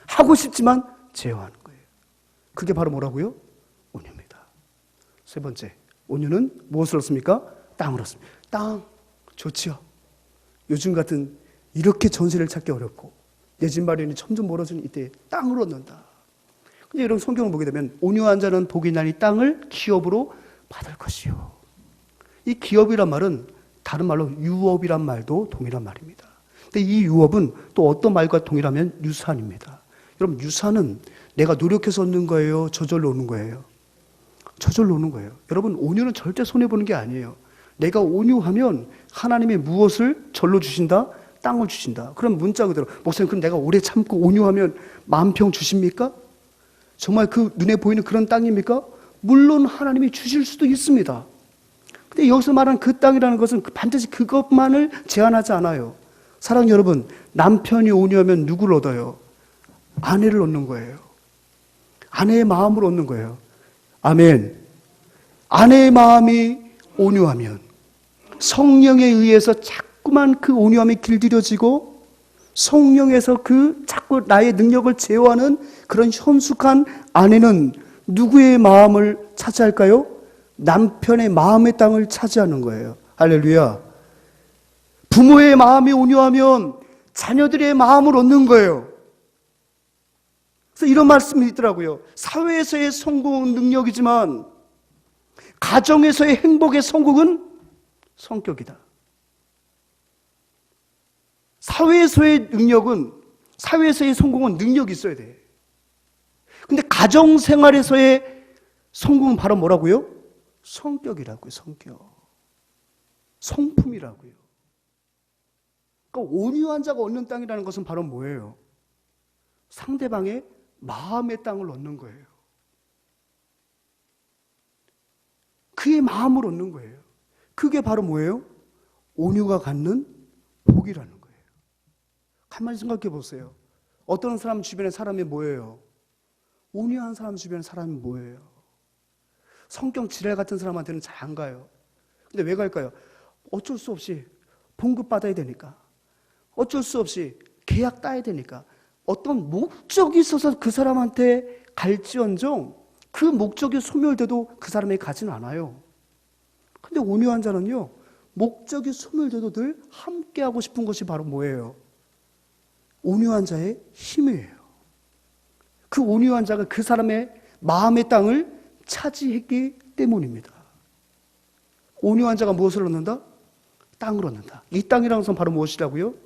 S1: 하고 싶지만 제어하는 거예요. 그게 바로 뭐라고요? 온유입니다. 세 번째, 온유는 무엇을 얻습니까? 땅을 얻습니다. 땅 좋지요. 요즘 같은 이렇게 전세를 찾기 어렵고 내 집 마련이 점점 멀어지는 이때 땅을 얻는다. 근데 여러분 성경을 보게 되면 온유한 자는 복이 나니 땅을 기업으로 받을 것이요. 이 기업이란 말은 다른 말로 유업이란 말도 동일한 말입니다. 근데 이 유업은 또 어떤 말과 동일하면 유산입니다. 여러분 유산은 내가 노력해서 얻는 거예요? 저절로 오는 거예요? 저절로 오는 거예요. 여러분 온유는 절대 손해보는 게 아니에요. 내가 온유하면 하나님이 무엇을 절로 주신다? 땅을 주신다. 그럼 문자 그대로 목사님 그럼 내가 오래 참고 온유하면 만평 주십니까? 정말 그 눈에 보이는 그런 땅입니까? 물론 하나님이 주실 수도 있습니다. 근데 여기서 말하는 그 땅이라는 것은 반드시 그것만을 제한하지 않아요. 사랑 여러분, 남편이 온유하면 누구를 얻어요? 아내를 얻는 거예요. 아내의 마음을 얻는 거예요. 아멘. 아내의 마음이 온유하면 성령에 의해서 자꾸만 그 온유함이 길들여지고 성령에서 그 자꾸 나의 능력을 제어하는 그런 현숙한 아내는 누구의 마음을 차지할까요? 남편의 마음의 땅을 차지하는 거예요. 할렐루야. 부모의 마음이 온유하면 자녀들의 마음을 얻는 거예요. 그래서 이런 말씀이 있더라고요. 사회에서의 성공은 능력이지만 가정에서의 행복의 성공은 성격이다. 사회에서의 성공은 능력이 있어야 돼. 근데 가정생활에서의 성공은 바로 뭐라고요? 성격이라고요. 성격. 성품이라고요. 그러니까 온유한 자가 얻는 땅이라는 것은 바로 뭐예요? 상대방의 마음의 땅을 얻는 거예요. 그의 마음을 얻는 거예요. 그게 바로 뭐예요? 온유가 갖는 복이라는 거예요. 가만히 생각해 보세요. 어떤 사람 주변에 사람이 뭐예요? 온유한 사람 주변에 사람이 뭐예요? 성격 지랄 같은 사람한테는 잘 안 가요. 근데 왜 갈까요? 어쩔 수 없이 봉급 받아야 되니까. 어쩔 수 없이 계약 따야 되니까. 어떤 목적이 있어서 그 사람한테 갈지언정 그 목적이 소멸돼도 그 사람에게 가지는 않아요. 근데 온유한 자는요, 목적이 소멸돼도 늘 함께하고 싶은 것이 바로 뭐예요? 온유한 자의 힘이에요. 그 온유한 자가 그 사람의 마음의 땅을 차지했기 때문입니다. 온유한 자가 무엇을 얻는다? 땅을 얻는다. 이 땅이라는 것은 바로 무엇이라고요?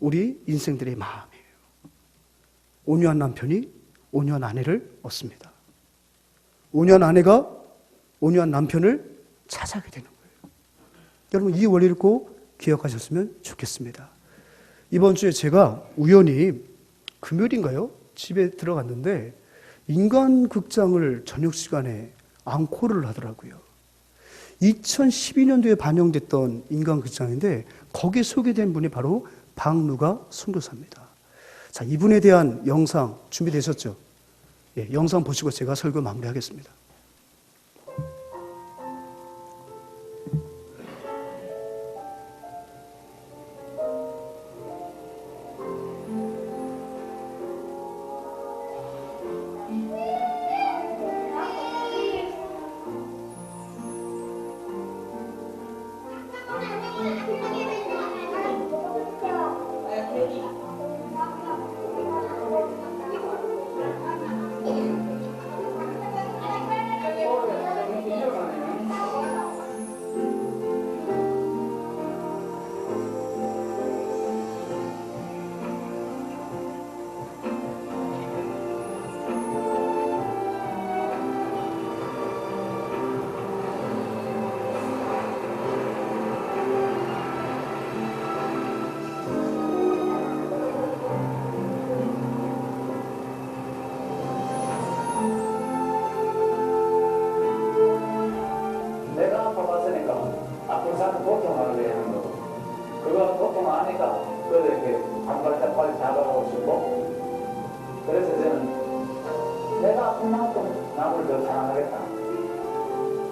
S1: 우리 인생들의 마음이에요. 온유한 남편이 온유한 아내를 얻습니다. 온유한 아내가 온유한 남편을 차지하게 되는 거예요. 여러분, 이 원리를 꼭 기억하셨으면 좋겠습니다. 이번 주에 제가 우연히 금요일인가요? 집에 들어갔는데 인간극장을 저녁 시간에 앙코르를 하더라고요. 2012년도에 반영됐던 인간극장인데 거기에 소개된 분이 바로 박누가 선교사입니다. 자, 이분에 대한 영상 준비되셨죠? 예, 영상 보시고 제가 설교 마무리하겠습니다.
S4: 내가 아파봤으니까 아픈 사람 고통하는 게 하는 거고 그거 고통 아니까 그걸 이렇게 한 발짝 빨리 잡아가고 싶고 그래서 저는 내가 아픈 만큼 남을 더 사랑하겠다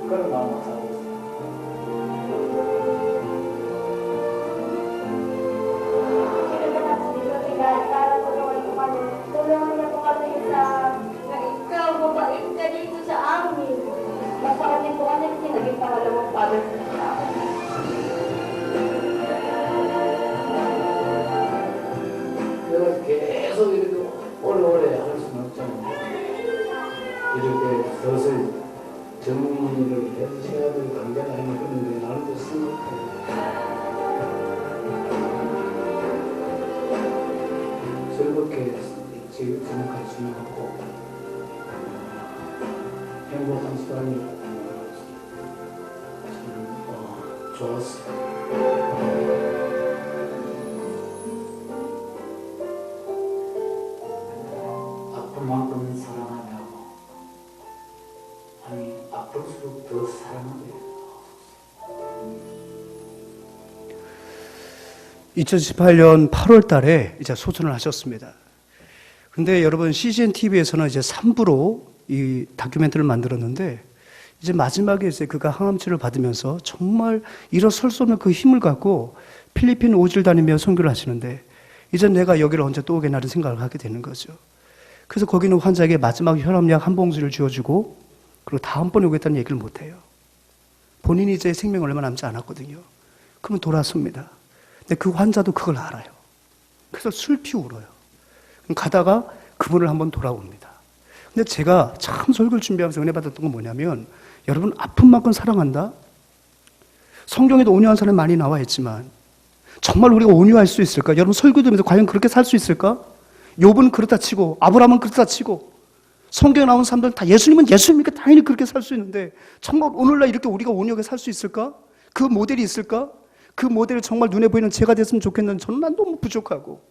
S4: 그런 마음을 가지고 있어요.
S5: Tulungan niyo po kami sa ikaw po ba ka dito sa amin. Masakanin po kami kasi naging pangalawang father sa akin.
S4: 내가 계속 이렇게 오래오래 할 수는 없잖아요. 이렇게 서서히 정리를 해주셔야 될 관계가 있는 건데 나는 또 생각해. 즐겁게 지금까지 지나갔고 행복한 시간이 참 좋았어요. 아픈 만큼 사랑하냐고 아니 아플수록 더 사랑하게
S1: 2018년 8월 달에 이제 소천을 하셨습니다. 근데 여러분 CGN TV에서는 이제 3부로 이 다큐멘터리를 만들었는데 이제 마지막에 이제 그가 항암치료를 받으면서 정말 일어설 수 없는 그 힘을 갖고 필리핀 오지를 다니며 선교를 하시는데 이제 내가 여기를 언제 또 오겠나라는 생각을 하게 되는 거죠. 그래서 거기는 환자에게 마지막 혈압약 한 봉지를 쥐어주고 그리고 다음번에 오겠다는 얘기를 못해요. 본인이 이제 생명이 얼마 남지 않았거든요. 그러면 돌아섭니다. 근데 그 환자도 그걸 알아요. 그래서 슬피 울어요. 가다가 그분을 한번 돌아옵니다. 근데 제가 참 설교를 준비하면서 은혜 받았던 건 뭐냐면, 여러분, 아픈 만큼 사랑한다? 성경에도 온유한 사람이 많이 나와 있지만 정말 우리가 온유할 수 있을까? 여러분, 설교 들으면서 과연 그렇게 살 수 있을까? 욥은 그렇다 치고 아브라함은 그렇다 치고 성경에 나온 사람들은 다 예수님은 예수님이니까 당연히 그렇게 살 수 있는데, 정말 오늘날 이렇게 우리가 온유하게 살 수 있을까? 그 모델이 있을까? 그 모델이 정말 눈에 보이는 제가 됐으면 좋겠는데 저는 난 너무 부족하고.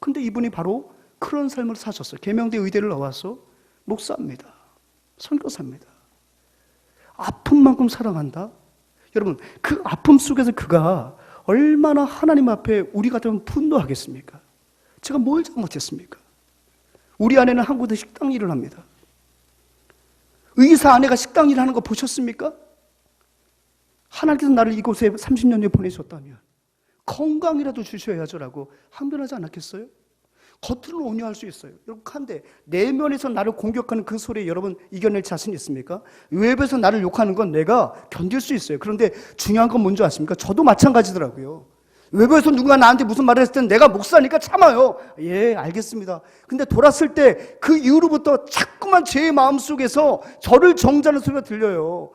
S1: 근데 이분이 바로 그런 삶을 사셨어요. 계명대 의대를 나와서 목사입니다. 선교사입니다. 아픈 만큼 사랑한다? 여러분, 그 아픔 속에서 그가 얼마나 하나님 앞에 우리 같으면 분노하겠습니까? 제가 뭘 잘못했습니까? 우리 아내는 한국에 식당 일을 합니다. 의사 아내가 식당 일을 하는 거 보셨습니까? 하나님께서 나를 이곳에 30년 후에 보내셨다면 건강이라도 주셔야죠라고 항변하지 않았겠어요? 겉으로는 온유할 수 있어요. 여러분, 한데 내면에서 나를 공격하는 그 소리에 여러분 이겨낼 자신 있습니까? 외부에서 나를 욕하는 건 내가 견딜 수 있어요. 그런데 중요한 건 뭔지 아십니까? 저도 마찬가지더라고요. 외부에서 누가 나한테 무슨 말을 했을 땐 내가 목사니까 참아요. 예, 알겠습니다. 근데 돌았을 때 그 이후로부터 자꾸만 제 마음속에서 저를 정죄하는 소리가 들려요.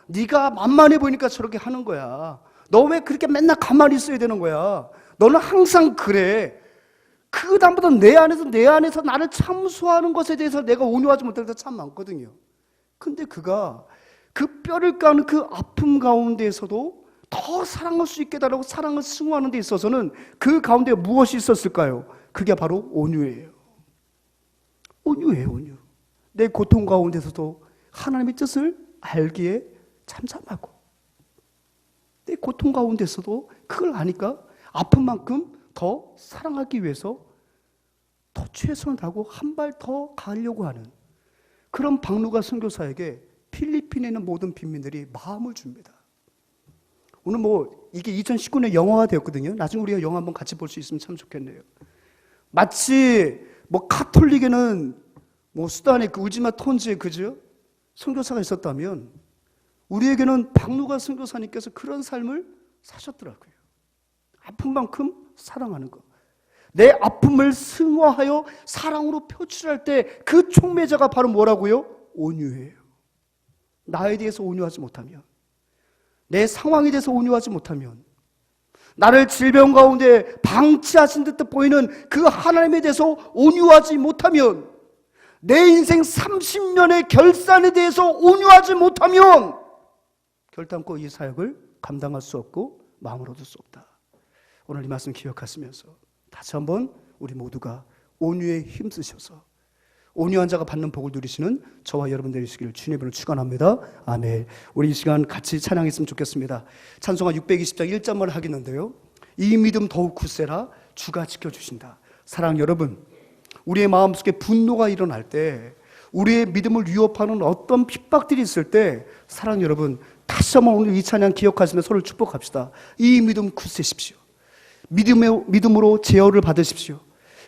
S1: 네가 만만해 보이니까 저렇게 하는 거야. 너 왜 그렇게 맨날 가만히 있어야 되는 거야? 너는 항상 그래. 그 다음부터 내 안에서 나를 참수하는 것에 대해서 내가 온유하지 못할 때가 참 많거든요. 근데 그가 그 뼈를 까는 그 아픔 가운데에서도 더 사랑할 수 있게 달라고 사랑을 승화하는 데 있어서는 그 가운데 무엇이 있었을까요? 그게 바로 온유예요. 온유예요, 온유. 내 고통 가운데서도 하나님의 뜻을 알기에 참sam하고, 내 고통 가운데서도 그걸 아니까 아픈 만큼 더 사랑하기 위해서 더 최선을 다하고 한 발 더 가려고 하는 그런 박누가 선교사에게 필리핀에 있는 모든 빈민들이 마음을 줍니다. 오늘 이게 2019년 영화가 되었거든요. 나중에 우리가 영화 한번 같이 볼 수 있으면 참 좋겠네요. 마치 카톨릭에는 수단에 그 울지마 톤지에 그죠? 선교사가 있었다면 우리에게는 박누가 선교사님께서 그런 삶을 사셨더라고요. 아픈 만큼 사랑하는 것. 내 아픔을 승화하여 사랑으로 표출할 때 그 촉매자가 바로 뭐라고요? 온유예요. 나에 대해서 온유하지 못하면, 내 상황에 대해서 온유하지 못하면, 나를 질병 가운데 방치하신 듯 보이는 그 하나님에 대해서 온유하지 못하면, 내 인생 30년의 결산에 대해서 온유하지 못하면 결단코 이 사역을 감당할 수 없고 마음을 얻을 수 없다. 오늘 이 말씀 기억하시면서 다시 한번 우리 모두가 온유에 힘쓰셔서 온유한 자가 받는 복을 누리시는 저와 여러분 되시기를 주님으로 축원합니다. 아멘. 우리 이 시간 같이 찬양했으면 좋겠습니다. 찬송가 620장 1절만 하겠는데요. 이 믿음 더욱 굳세라, 주가 지켜주신다. 사랑 여러분, 우리의 마음속에 분노가 일어날 때, 우리의 믿음을 위협하는 어떤 핍박들이 있을 때, 사랑 여러분, 다시 한번 오늘 이 찬양 기억하시며 서로를 축복합시다. 이 믿음 굳세십시오. 믿음으로 제어를 받으십시오.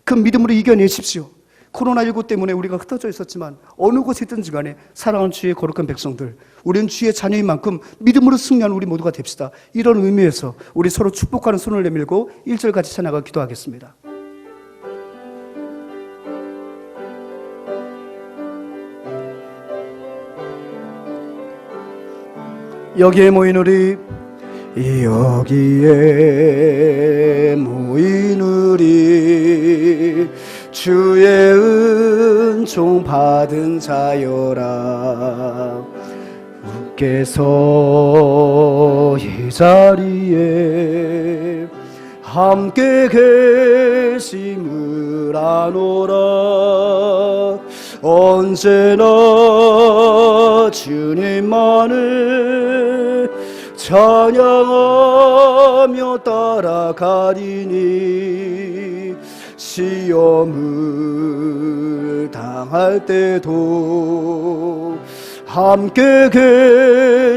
S1: 그 믿음으로 이겨내십시오. 코로나19 때문에 우리가 흩어져 있었지만 어느 곳에 있든지 간에 사랑하는 주의 거룩한 백성들, 우리는 주의 자녀인 만큼 믿음으로 승리하는 우리 모두가 됩시다. 이런 의미에서 우리 서로 축복하는 손을 내밀고 1절 같이 찬양하고 기도하겠습니다. 여기에 모인 우리, 여기에 모인 우리 주의 은총 받은 자여라. 주께서 이 자리에 함께 계심을 아노라. 언제나 주님만을 찬양하며 따라가리니 시험을 당할 때도 함께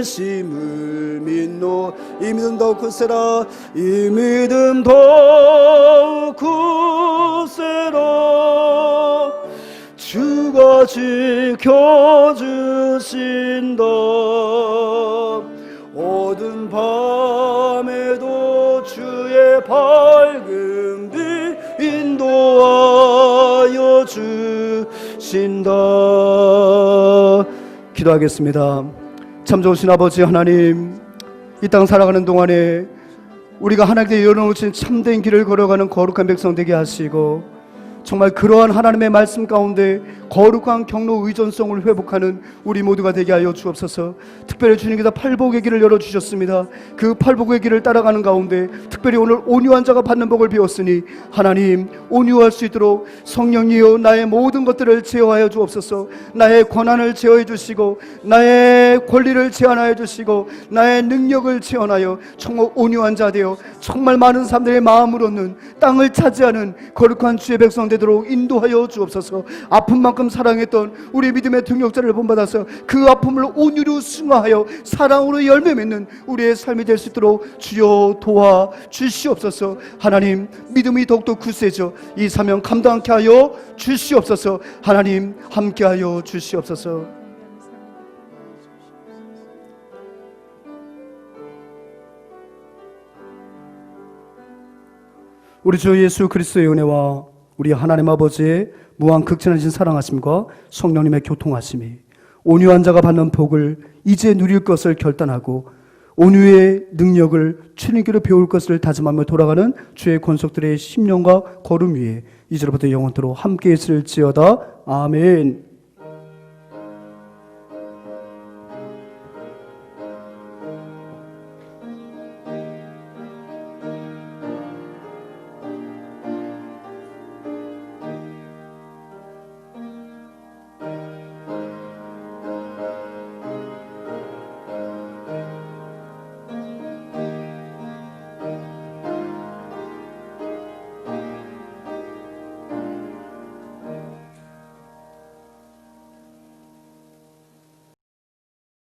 S1: 계심을 믿노. 이 믿음 더욱 굳세라, 이 믿음 더욱 굳세라. 주가 지켜주신다. 어두운 밤에도 주의 밝은 빛 인도하여 주신다. 기도하겠습니다. 참 좋으신 아버지 하나님, 이 땅 살아가는 동안에 우리가 하나님께 열어놓으신 참된 길을 걸어가는 거룩한 백성 되게 하시고, 정말 그러한 하나님의 말씀 가운데 거룩한 경로 의존성을 회복하는 우리 모두가 되게 하여 주옵소서. 특별히 주님께서 팔복의 길을 열어주셨습니다. 그 팔복의 길을 따라가는 가운데 특별히 오늘 온유한 자가 받는 복을 배웠으니 하나님, 온유할 수 있도록 성령이여 나의 모든 것들을 제어하여 주옵소서. 나의 권한을 제어해 주시고, 나의 권리를 제한하여 주시고, 나의 능력을 제한하여 정말 온유한 자 되어 정말 많은 사람들의 마음을 얻는, 땅을 차지하는 거룩한 주의 백성 되도록 인도하여 주옵소서. 아픈 만큼 사랑했던 우리 믿음의 등력자를 본받아서 그 아픔을 온유로 승화하여 사랑으로 열매 맺는 우리의 삶이 될 수 있도록 주여 도와 주시옵소서. 하나님, 믿음이 더욱더 굳세져 이 사명 감당케 하여 주시옵소서. 하나님, 함께하여 주시옵소서. 우리 주 예수 그리스도의 은혜와 우리 하나님 아버지의 무한 극진하신 사랑하심과 성령님의 교통하심이 온유한 자가 받는 복을 이제 누릴 것을 결단하고 온유의 능력을 주님께로 배울 것을 다짐하며 돌아가는 주의 권속들의 심령과 걸음 위에 이제로부터 영원토록 함께 있을지어다. 아멘.